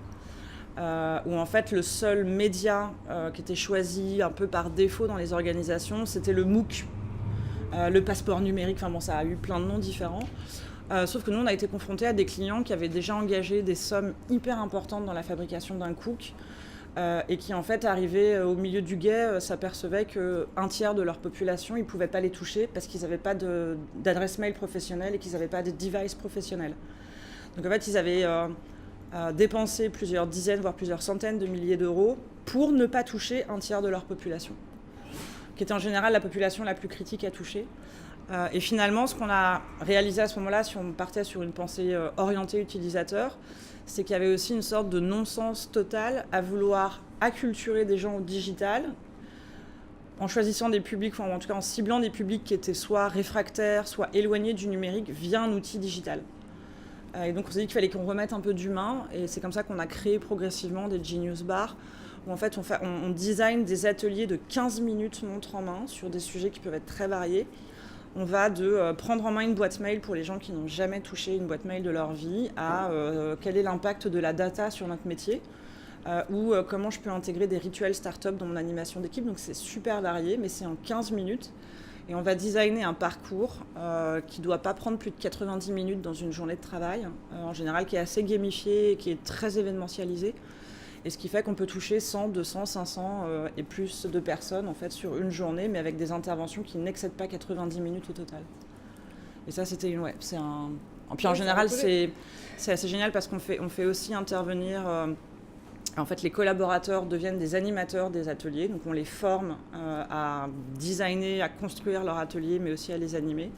où en fait le seul média qui était choisi un peu par défaut dans les organisations, c'était le MOOC, le passeport numérique, ça a eu plein de noms différents. Sauf que nous, on a été confrontés à des clients qui avaient déjà engagé des sommes hyper importantes dans la fabrication d'un cook, et qui en fait arrivaient au milieu du guet, s'apercevaient qu'un tiers de leur population, ils ne pouvaient pas les toucher parce qu'ils n'avaient pas d'adresse mail professionnelle et qu'ils n'avaient pas de device professionnel. Donc en fait, ils avaient dépensé plusieurs dizaines, voire plusieurs centaines de milliers d'euros pour ne pas toucher un tiers de leur population, qui était en général la population la plus critique à toucher. Et finalement, ce qu'on a réalisé à ce moment-là, si on partait sur une pensée orientée utilisateur, c'est qu'il y avait aussi une sorte de non-sens total à vouloir acculturer des gens au digital en choisissant des publics, ou en tout cas en ciblant des publics qui étaient soit réfractaires, soit éloignés du numérique via un outil digital. Et donc on s'est dit qu'il fallait qu'on remette un peu d'humain, et c'est comme ça qu'on a créé progressivement des Genius Bar, où en fait on design des ateliers de 15 minutes montre en main sur des sujets qui peuvent être très variés. On va de prendre en main une boîte mail pour les gens qui n'ont jamais touché une boîte mail de leur vie à quel est l'impact de la data sur notre métier ou comment je peux intégrer des rituels start-up dans mon animation d'équipe. Donc c'est super varié, mais c'est en 15 minutes. Et on va designer un parcours qui ne doit pas prendre plus de 90 minutes dans une journée de travail, en général qui est assez gamifié et qui est très événementialisé. Et ce qui fait qu'on peut toucher 100, 200, 500 et plus de personnes en fait, sur une journée, mais avec des interventions qui n'excèdent pas 90 minutes au total. Et ça, c'était une... Ouais, c'est un... Puis en général, c'est assez génial parce qu'on fait aussi intervenir... En fait, les collaborateurs deviennent des animateurs des ateliers. Donc on les forme à designer, à construire leur atelier, mais aussi à les animer.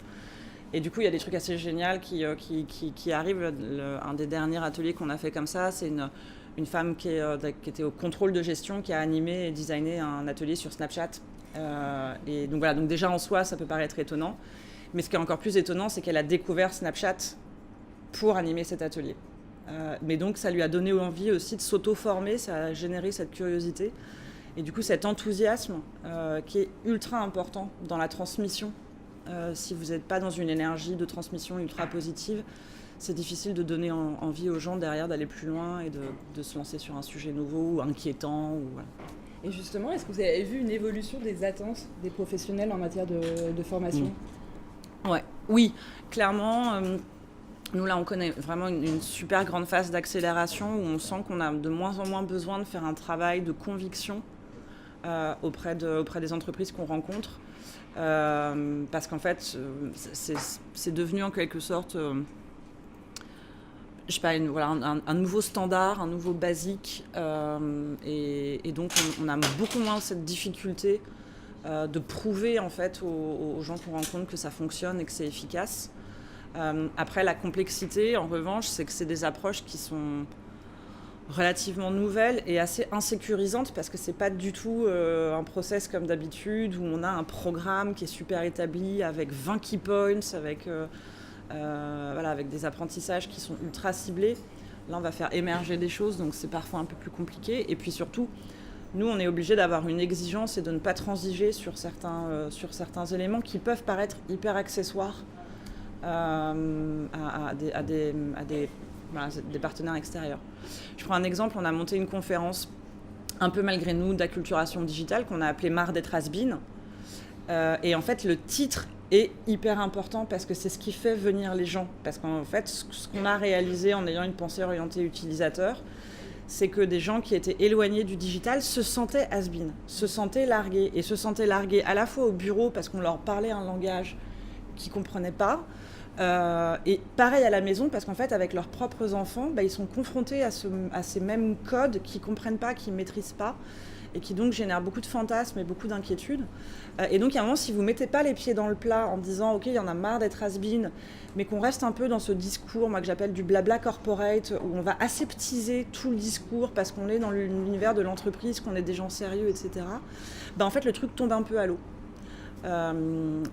Et du coup, il y a des trucs assez géniaux qui arrivent. Un des derniers ateliers qu'on a fait comme ça, c'est une femme qui était au contrôle de gestion, qui a animé et designé un atelier sur Snapchat. Et donc voilà, donc déjà en soi, ça peut paraître étonnant. Mais ce qui est encore plus étonnant, c'est qu'elle a découvert Snapchat pour animer cet atelier. Mais donc ça lui a donné envie aussi de s'auto-former, ça a généré cette curiosité. Et du coup, cet enthousiasme qui est ultra important dans la transmission Si vous n'êtes pas dans une énergie de transmission ultra positive, c'est difficile de donner envie aux gens derrière d'aller plus loin et de se lancer sur un sujet nouveau ou inquiétant. Voilà. Et justement, est-ce que vous avez vu une évolution des attentes des professionnels en matière de formation ? Ouais. Oui, clairement. Nous, là, on connaît vraiment une super grande phase d'accélération où on sent qu'on a de moins en moins besoin de faire un travail de conviction auprès des entreprises qu'on rencontre. Parce qu'en fait, c'est devenu en quelque sorte, je sais pas, un nouveau standard, un nouveau basique. Et donc, on a beaucoup moins cette difficulté de prouver en fait aux gens qu'on rencontre que ça fonctionne et que c'est efficace. Après, la complexité, en revanche, c'est que c'est des approches qui sont relativement nouvelles et assez insécurisantes parce que c'est pas du tout un process comme d'habitude où on a un programme qui est super établi avec 20 key points, avec des apprentissages qui sont ultra ciblés. Là, on va faire émerger des choses, donc c'est parfois un peu plus compliqué. Et puis surtout, nous, on est obligé d'avoir une exigence et de ne pas transiger sur certains éléments qui peuvent paraître hyper accessoires à des partenaires extérieurs. Je prends un exemple, on a monté une conférence un peu malgré nous d'acculturation digitale qu'on a appelée Marre d'être has-been. Et en fait, le titre est hyper important parce que c'est ce qui fait venir les gens. Parce qu'en fait, ce qu'on a réalisé en ayant une pensée orientée utilisateur, c'est que des gens qui étaient éloignés du digital se sentaient has-been, se sentaient largués. Et se sentaient largués à la fois au bureau parce qu'on leur parlait un langage qu'ils ne comprenaient pas, et pareil à la maison parce qu'en fait avec leurs propres enfants ils sont confrontés à ces mêmes codes qu'ils ne comprennent pas, qu'ils ne maîtrisent pas et qui donc génèrent beaucoup de fantasmes et beaucoup d'inquiétudes. Et donc il y a un moment, si vous ne mettez pas les pieds dans le plat en disant ok, il y en a marre d'être has-been, mais qu'on reste un peu dans ce discours, moi que j'appelle du blabla corporate, où on va aseptiser tout le discours parce qu'on est dans l'univers de l'entreprise, qu'on est des gens sérieux, etc. En fait le truc tombe un peu à l'eau.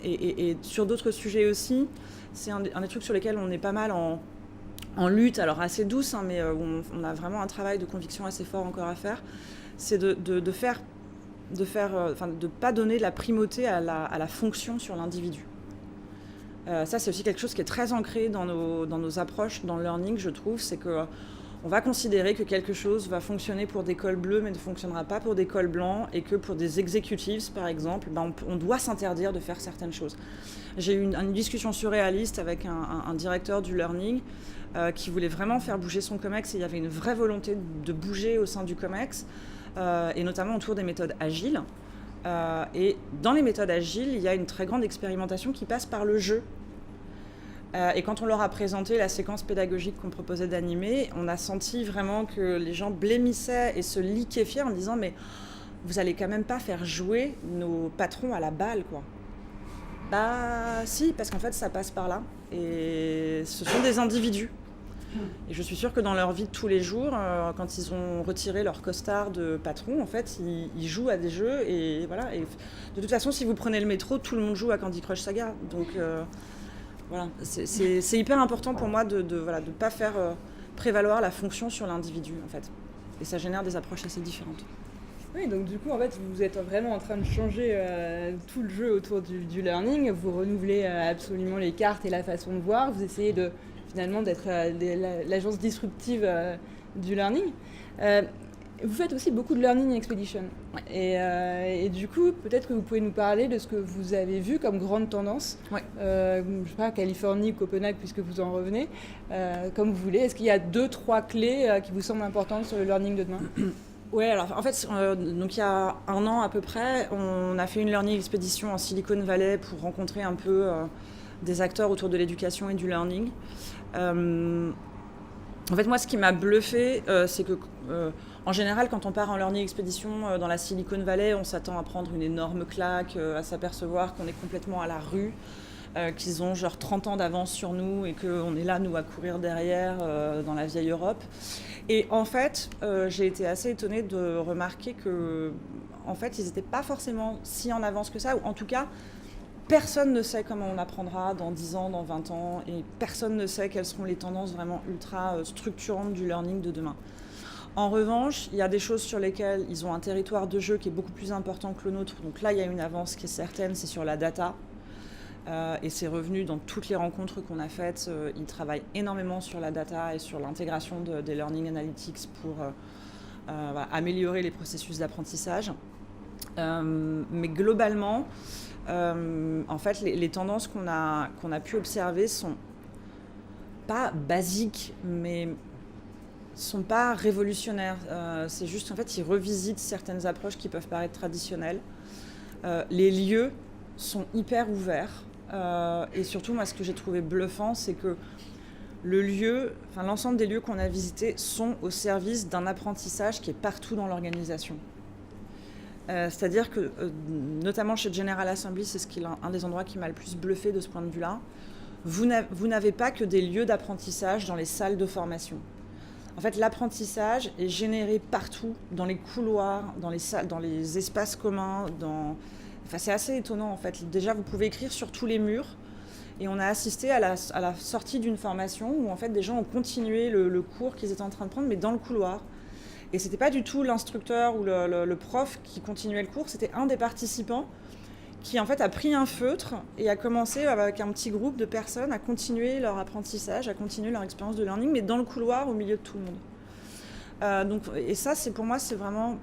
Et sur d'autres sujets aussi, c'est un des trucs sur lesquels on est pas mal en lutte, alors assez douce, mais on a vraiment un travail de conviction assez fort encore à faire, c'est de pas donner la primauté à la fonction sur l'individu. Ça, c'est aussi quelque chose qui est très ancré dans nos approches, dans le learning, je trouve, c'est que on va considérer que quelque chose va fonctionner pour des cols bleus mais ne fonctionnera pas pour des cols blancs et que pour des executives, par exemple, on doit s'interdire de faire certaines choses. J'ai eu une discussion surréaliste avec un directeur du learning qui voulait vraiment faire bouger son COMEX et il y avait une vraie volonté de bouger au sein du COMEX et notamment autour des méthodes agiles. Et dans les méthodes agiles, il y a une très grande expérimentation qui passe par le jeu. Et quand on leur a présenté la séquence pédagogique qu'on proposait d'animer, on a senti vraiment que les gens blêmissaient et se liquéfiaient en disant « mais vous allez quand même pas faire jouer nos patrons à la balle, quoi ». Si, parce qu'en fait ça passe par là. Et ce sont des individus. Et je suis sûre que dans leur vie de tous les jours, quand ils ont retiré leur costard de patron, en fait, ils jouent à des jeux. Et voilà. Et de toute façon, si vous prenez le métro, tout le monde joue à Candy Crush Saga. Donc voilà, c'est hyper important pour moi de pas faire prévaloir la fonction sur l'individu, en fait. Et ça génère des approches assez différentes. Oui, donc du coup, en fait, vous êtes vraiment en train de changer tout le jeu autour du learning. Vous renouvelez absolument les cartes et la façon de voir. Vous essayez finalement d'être l'agence disruptive du learning. Vous faites aussi beaucoup de learning expedition. Ouais. Et du coup, peut-être que vous pouvez nous parler de ce que vous avez vu comme grande tendance. Ouais. Je sais pas, Californie, Copenhague, puisque vous en revenez, comme vous voulez. Est-ce qu'il y a 2-3 clés qui vous semblent importantes sur le learning de demain ? Oui, alors en fait, donc il y a 1 an à peu près, on a fait une learning expédition en Silicon Valley pour rencontrer un peu des acteurs autour de l'éducation et du learning. En fait, moi, ce qui m'a bluffé, c'est que en général, quand on part en learning expédition dans la Silicon Valley, on s'attend à prendre une énorme claque, à s'apercevoir qu'on est complètement à la rue, qu'ils ont genre 30 ans d'avance sur nous et qu'on est là, nous, à courir derrière dans la vieille Europe. Et en fait, j'ai été assez étonnée de remarquer que, en fait, ils n'étaient pas forcément si en avance que ça, ou en tout cas, personne ne sait comment on apprendra dans 10 ans, dans 20 ans, et personne ne sait quelles seront les tendances vraiment ultra structurantes du learning de demain. En revanche, il y a des choses sur lesquelles ils ont un territoire de jeu qui est beaucoup plus important que le nôtre. Donc là, il y a une avance qui est certaine, c'est sur la data. Et c'est revenu dans toutes les rencontres qu'on a faites. Ils travaillent énormément sur la data et sur l'intégration des learning analytics pour améliorer les processus d'apprentissage. Mais globalement, en fait, les tendances qu'on a pu observer sont pas basiques, mais sont pas révolutionnaires. C'est juste, en fait, ils revisitent certaines approches qui peuvent paraître traditionnelles. Les lieux sont hyper ouverts. Et surtout, moi, ce que j'ai trouvé bluffant, c'est que l'ensemble des lieux qu'on a visités sont au service d'un apprentissage qui est partout dans l'organisation. C'est-à-dire que, notamment chez General Assembly, c'est un des endroits qui m'a le plus bluffé de ce point de vue-là, vous n'avez pas que des lieux d'apprentissage dans les salles de formation. En fait, l'apprentissage est généré partout, dans les couloirs, dans les salles, dans les espaces communs, c'est assez étonnant en fait. Déjà, vous pouvez écrire sur tous les murs. Et on a assisté à la sortie d'une formation où en fait des gens ont continué le cours qu'ils étaient en train de prendre, mais dans le couloir. Et c'était pas du tout l'instructeur ou le prof qui continuait le cours, c'était un des participants qui en fait a pris un feutre et a commencé avec un petit groupe de personnes à continuer leur apprentissage, à continuer leur expérience de learning, mais dans le couloir au milieu de tout le monde. Et ça, pour moi, c'est vraiment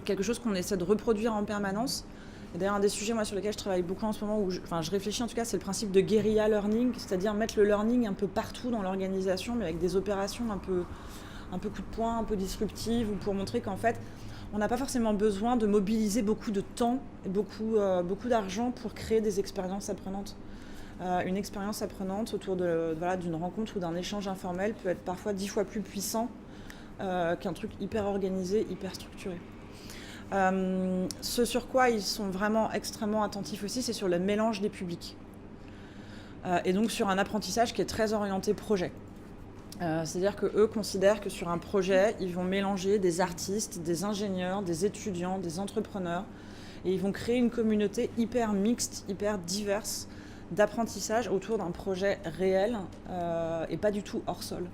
quelque chose qu'on essaie de reproduire en permanence. Et d'ailleurs, un des sujets sur lesquels je travaille beaucoup en ce moment, je réfléchis en tout cas, c'est le principe de guérilla learning, c'est-à-dire mettre le learning un peu partout dans l'organisation, mais avec des opérations un peu coup de poing, un peu disruptives, ou pour montrer qu'en fait, on n'a pas forcément besoin de mobiliser beaucoup de temps et beaucoup d'argent pour créer des expériences apprenantes. Une expérience apprenante autour d'une rencontre ou d'un échange informel peut être parfois 10 fois plus puissant qu'un truc hyper organisé, hyper structuré. Ce sur quoi ils sont vraiment extrêmement attentifs aussi, c'est sur le mélange des publics. Et donc sur un apprentissage qui est très orienté projet. C'est-à-dire qu'eux considèrent que sur un projet, ils vont mélanger des artistes, des ingénieurs, des étudiants, des entrepreneurs, et ils vont créer une communauté hyper mixte, hyper diverse d'apprentissage autour d'un projet réel et pas du tout hors sol.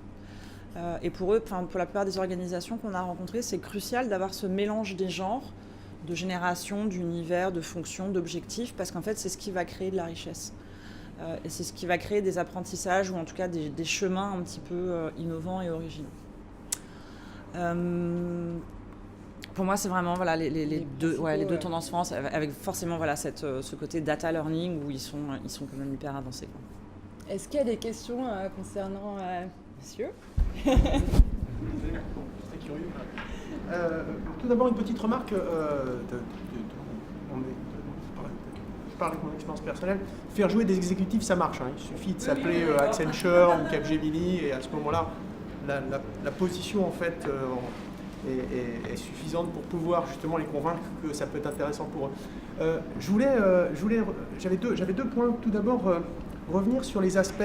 Et pour eux, pour la plupart des organisations qu'on a rencontrées, c'est crucial d'avoir ce mélange des genres, de génération, d'univers, de fonctions, d'objectifs, parce qu'en fait, c'est ce qui va créer de la richesse. Et c'est ce qui va créer des apprentissages, ou en tout cas des chemins un petit peu innovants et originaux. Pour moi, c'est vraiment les deux tendances France, avec forcément ce côté data learning où ils sont quand même hyper avancés. Est-ce qu'il y a des questions concernant monsieur ? Très curieux. Tout d'abord, une petite remarque. Je parle avec mon expérience personnelle. Faire jouer des exécutifs, ça marche. Il suffit de s'appeler Accenture ou Capgemini, et à ce moment-là, la position en fait est suffisante pour pouvoir justement les convaincre que ça peut être intéressant pour eux. J'avais deux points. Tout d'abord, revenir sur les aspects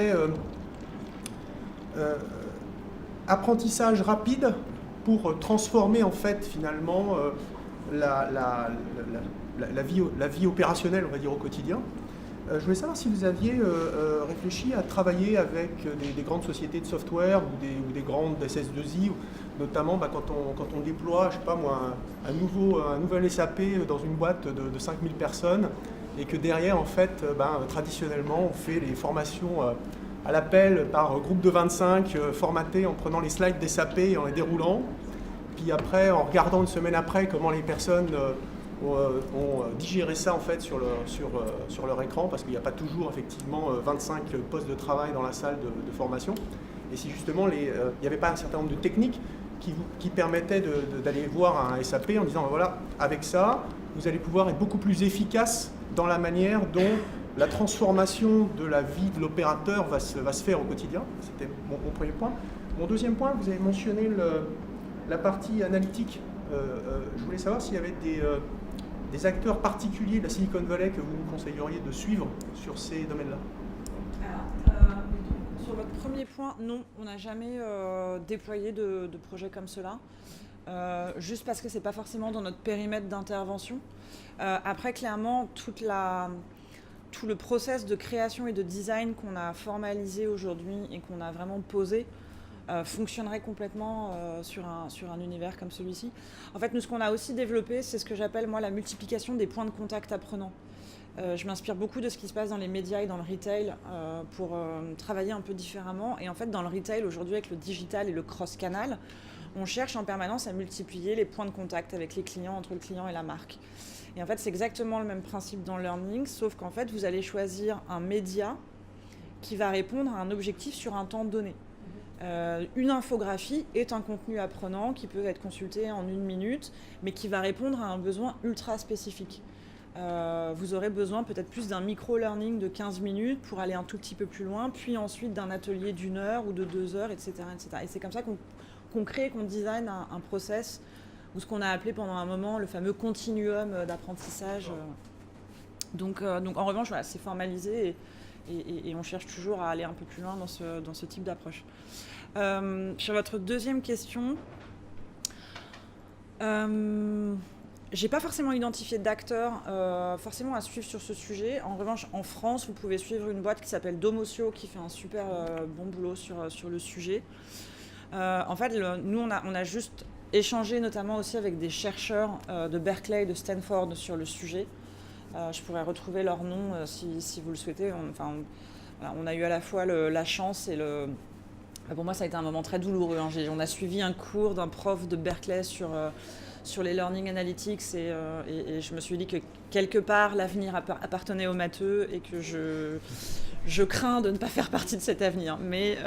apprentissage rapide pour transformer en fait finalement la vie opérationnelle, on va dire, au quotidien. Je voulais savoir si vous aviez réfléchi à travailler avec des grandes sociétés de software ou des grandes SS2I, notamment quand on déploie, je sais pas moi, un nouvel SAP dans une boîte de 5000 personnes, et que derrière, en fait, traditionnellement, on fait les formations à l'appel par groupe de 25, formatés en prenant les slides des SAP et en les déroulant. Puis après, en regardant une semaine après comment les personnes ont digéré ça en fait sur leur écran, parce qu'il n'y a pas toujours effectivement 25 postes de travail dans la salle de formation. Et si justement il n'y avait pas un certain nombre de techniques qui permettaient d'aller voir un SAP en disant voilà, avec ça, vous allez pouvoir être beaucoup plus efficace dans la manière dont la transformation de la vie de l'opérateur va se faire au quotidien. C'était mon premier point. Mon deuxième point, vous avez mentionné la partie analytique. Je voulais savoir s'il y avait des acteurs particuliers de la Silicon Valley que vous nous conseilleriez de suivre sur ces domaines-là. Sur votre premier point, non, on n'a jamais déployé de projet comme cela, juste parce que ce n'est pas forcément dans notre périmètre d'intervention. Après, clairement, tout le process de création et de design qu'on a formalisé aujourd'hui et qu'on a vraiment posé fonctionnerait complètement sur un univers comme celui-ci. En fait, nous, ce qu'on a aussi développé, c'est ce que j'appelle moi la multiplication des points de contact apprenants. Je m'inspire beaucoup de ce qui se passe dans les médias et dans le retail pour travailler un peu différemment. Et en fait, dans le retail, aujourd'hui, avec le digital et le cross-canal, on cherche en permanence à multiplier les points de contact avec les clients, entre le client et la marque. Et en fait, c'est exactement le même principe dans le learning, sauf qu'en fait, vous allez choisir un média qui va répondre à un objectif sur un temps donné. Une infographie est un contenu apprenant qui peut être consulté en 1 minute, mais qui va répondre à un besoin ultra spécifique. Vous aurez besoin peut-être plus d'un micro-learning de 15 minutes pour aller un tout petit peu plus loin, puis ensuite d'un atelier d'1 heure ou de 2 heures, etc. etc. Et c'est comme ça qu'on crée, qu'on design un process, ou ce qu'on a appelé pendant un moment le fameux continuum d'apprentissage. Donc en revanche, voilà, c'est formalisé et on cherche toujours à aller un peu plus loin dans ce type d'approche. Sur votre deuxième question, j'ai pas forcément identifié d'acteurs forcément à suivre sur ce sujet. En revanche, en France, vous pouvez suivre une boîte qui s'appelle Domocio qui fait un super bon boulot sur le sujet. En fait, nous, on a juste échangé notamment aussi avec des chercheurs de Berkeley et de Stanford sur le sujet. Je pourrais retrouver leur nom si vous le souhaitez. On a eu à la fois la chance et le... Pour moi, ça a été un moment très douloureux. Hein. On a suivi un cours d'un prof de Berkeley sur les Learning Analytics et je me suis dit que quelque part, l'avenir appartenait aux matheux et que je crains de ne pas faire partie de cet avenir. Mais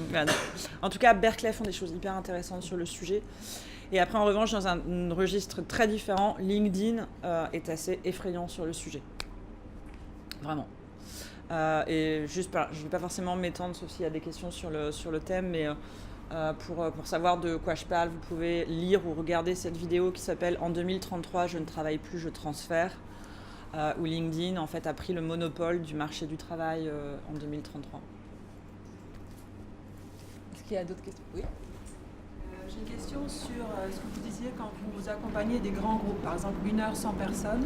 voilà. En tout cas, Berkeley font des choses hyper intéressantes sur le sujet. Et après, en revanche, dans un registre très différent, LinkedIn est assez effrayant sur le sujet. Vraiment. Et juste, je ne vais pas forcément m'étendre, sauf s'il y a des questions sur le thème, mais pour savoir de quoi je parle, vous pouvez lire ou regarder cette vidéo qui s'appelle « En 2033, je ne travaille plus, je transfère », où LinkedIn en fait, a pris le monopole du marché du travail en 2033. Est-ce qu'il y a d'autres questions? Oui. J'ai une question sur ce que vous disiez quand vous accompagnez des grands groupes, par exemple 1 heure 100 personnes.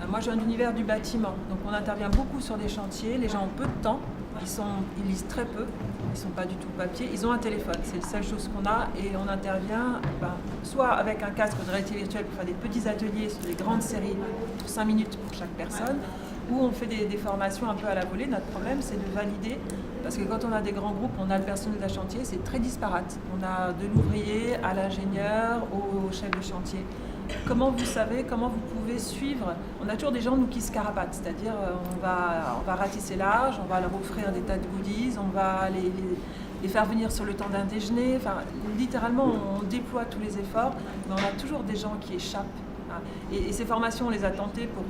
Moi, je viens de l'univers du bâtiment, donc on intervient beaucoup sur des chantiers. Les gens ont peu de temps, ils lisent très peu, ils ne sont pas du tout papier, ils ont un téléphone, c'est la seule chose qu'on a, et on intervient soit avec un casque de réalité virtuelle pour faire des petits ateliers sur des grandes séries pour 5 minutes pour chaque personne, ou on fait des formations un peu à la volée. Notre problème, c'est de valider, parce que quand on a des grands groupes, on a le personnel d'un chantier, c'est très disparate. On a de l'ouvrier à l'ingénieur, au chef de chantier. Comment vous savez, comment vous pouvez suivre? On a toujours des gens, nous, qui se carapatent, c'est-à-dire on va ratisser large, on va leur offrir des tas de goodies, on va les faire venir sur le temps d'un déjeuner. Enfin, littéralement, on déploie tous les efforts, mais on a toujours des gens qui échappent. Et ces formations, on les a tentées pour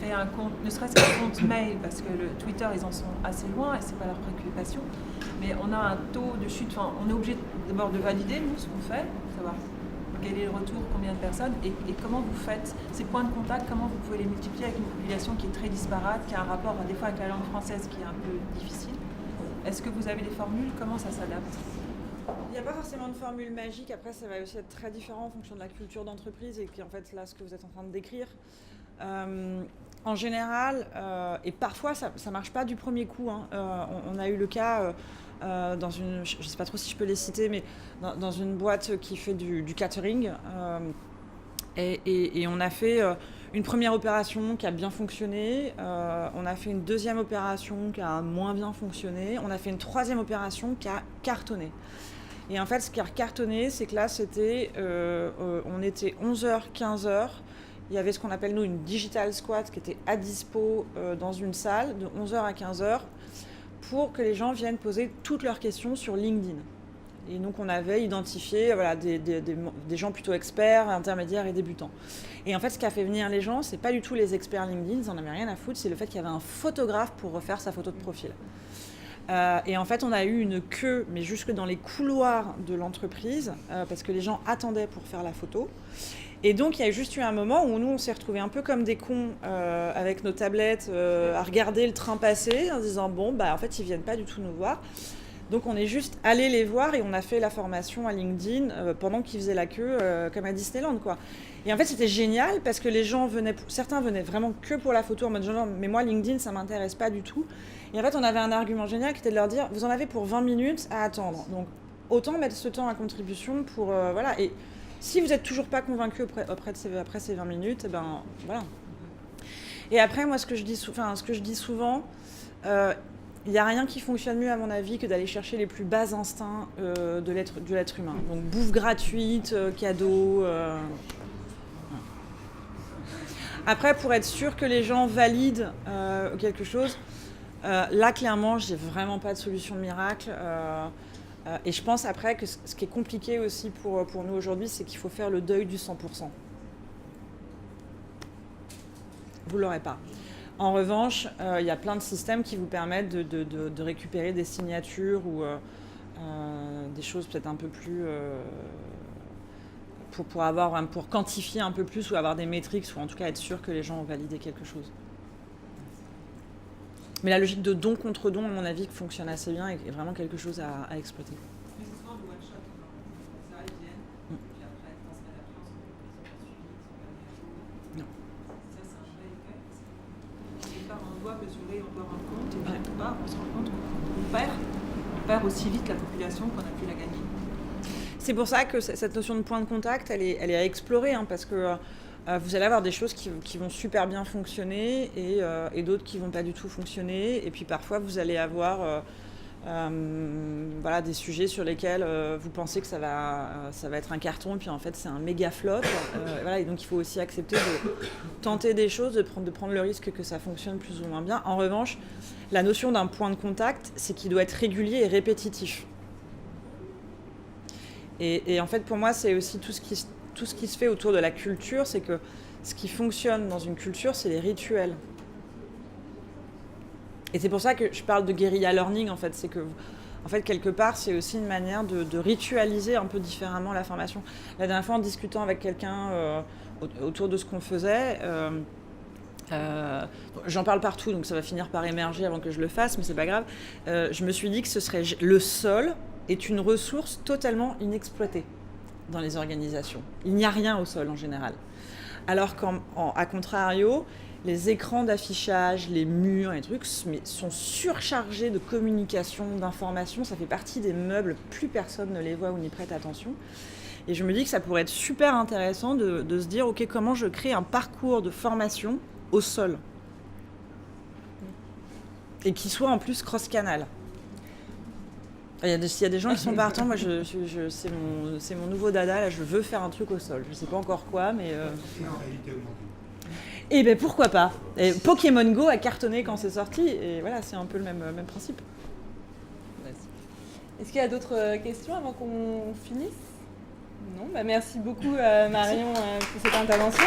créer un compte, ne serait-ce qu'un compte mail, parce que le Twitter, ils en sont assez loin et ce n'est pas leur préoccupation. Mais on a un taux de chute, enfin, on est obligé d'abord de valider, nous, ce qu'on fait, savoir quel est le retour, combien de personnes, et comment vous faites ces points de contact, comment vous pouvez les multiplier avec une population qui est très disparate, qui a un rapport des fois avec la langue française qui est un peu difficile. Est-ce que vous avez des formules? Comment ça s'adapte? Il n'y a pas forcément de formule magique. Après, ça va aussi être très différent en fonction de la culture d'entreprise et puis en fait, là, ce que vous êtes en train de décrire. En général, et parfois, ça ne marche pas du premier coup. Hein. On a eu le cas dans une... Je ne sais pas trop si je peux les citer, mais dans une boîte qui fait du catering. Et on a fait une première opération qui a bien fonctionné. On a fait une deuxième opération qui a moins bien fonctionné. On a fait une troisième opération qui a cartonné. Et en fait, ce qui a cartonné, c'est que là, c'était, on était 11h, 15h. Il y avait ce qu'on appelle, nous, une digital squad qui était à dispo dans une salle de 11h à 15h pour que les gens viennent poser toutes leurs questions sur LinkedIn. Et donc, on avait identifié des gens plutôt experts, intermédiaires et débutants. Et en fait, ce qui a fait venir les gens, c'est pas du tout les experts LinkedIn, ils n'en avaient rien à foutre, c'est le fait qu'il y avait un photographe pour refaire sa photo de profil. Et en fait, on a eu une queue, mais jusque dans les couloirs de l'entreprise, parce que les gens attendaient pour faire la photo. Et donc, il y a juste eu un moment où nous, on s'est retrouvés un peu comme des cons avec nos tablettes à regarder le train passer en se disant, bon, en fait, ils viennent pas du tout nous voir. Donc, on est juste allé les voir et on a fait la formation à LinkedIn pendant qu'ils faisaient la queue comme à Disneyland, quoi. Et en fait, c'était génial parce que les gens certains venaient vraiment que pour la photo en mode genre, mais moi, LinkedIn, ça m'intéresse pas du tout. Et en fait, on avait un argument génial qui était de leur dire, vous en avez pour 20 minutes à attendre. Donc, autant mettre ce temps à contribution pour... voilà. Et si vous n'êtes toujours pas convaincu après ces 20 minutes, voilà. Et après, moi, ce que je dis souvent, il n'y a rien qui fonctionne mieux, à mon avis, que d'aller chercher les plus bas instincts de l'être humain. Donc, bouffe gratuite, cadeaux. Après, pour être sûr que les gens valident quelque chose, là, clairement, j'ai vraiment pas de solution miracle. Et je pense après que ce qui est compliqué aussi pour nous aujourd'hui, c'est qu'il faut faire le deuil du 100%. Vous ne l'aurez pas. En revanche, il y a plein de systèmes qui vous permettent de récupérer des signatures ou des choses peut-être un peu plus... pour quantifier un peu plus ou avoir des métriques, ou en tout cas être sûr que les gens ont validé quelque chose. Mais la logique de don contre don, à mon avis, fonctionne assez bien et est vraiment quelque chose à exploiter. Mais c'est souvent du one shot, ça, ils viennent, puis après, 3 semaines après, on se rend compte qu'ils sont pas suivis, ils sont pas mis à jour. Non. Ça, c'est un vrai effet. Quelque part, on doit mesurer, on doit rendre compte, et quelque part, on se rend compte qu'on perd aussi vite la population qu'on a pu la gagner. C'est pour ça que cette notion de point de contact, elle est à explorer, hein, parce que vous allez avoir des choses qui vont super bien fonctionner et d'autres qui ne vont pas du tout fonctionner. Et puis parfois, vous allez avoir des sujets sur lesquels vous pensez que ça va être un carton, et puis en fait, c'est un méga flop. Et donc, il faut aussi accepter de tenter des choses, de prendre le risque que ça fonctionne plus ou moins bien. En revanche, la notion d'un point de contact, c'est qu'il doit être régulier et répétitif. Et en fait, pour moi, c'est aussi tout ce qui se fait autour de la culture, c'est que ce qui fonctionne dans une culture, c'est les rituels. Et c'est pour ça que je parle de guérilla learning, en fait. C'est que, en fait, quelque part, c'est aussi une manière de ritualiser un peu différemment la formation. La dernière fois, en discutant avec quelqu'un autour de ce qu'on faisait, j'en parle partout, donc ça va finir par émerger avant que je le fasse, mais c'est pas grave. Je me suis dit que ce serait le sol est une ressource totalement inexploitée dans les organisations. Il n'y a rien au sol en général. Alors qu'à contrario, les écrans d'affichage, les murs, les trucs sont surchargés de communication, d'informations. Ça fait partie des meubles, plus personne ne les voit ou n'y prête attention. Et je me dis que ça pourrait être super intéressant de se dire, ok, comment je crée un parcours de formation au sol et qui soit en plus cross-canal. S'il y a des gens qui sont partants, moi c'est mon nouveau dada, là, je veux faire un truc au sol. Je ne sais pas encore quoi, mais... Et en réalité augmentée. Et bien pourquoi pas. Et Pokémon Go a cartonné quand c'est sorti, et voilà, c'est un peu le même principe. Est-ce qu'il y a d'autres questions avant qu'on finisse? Non, merci beaucoup Marion pour cette intervention.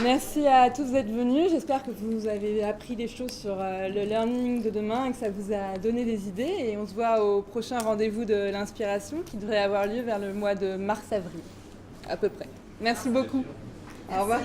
Merci à tous d'être venus. J'espère que vous avez appris des choses sur le learning de demain et que ça vous a donné des idées. Et on se voit au prochain rendez-vous de l'inspiration qui devrait avoir lieu vers le mois de mars-avril, à peu près. Merci beaucoup. Au revoir.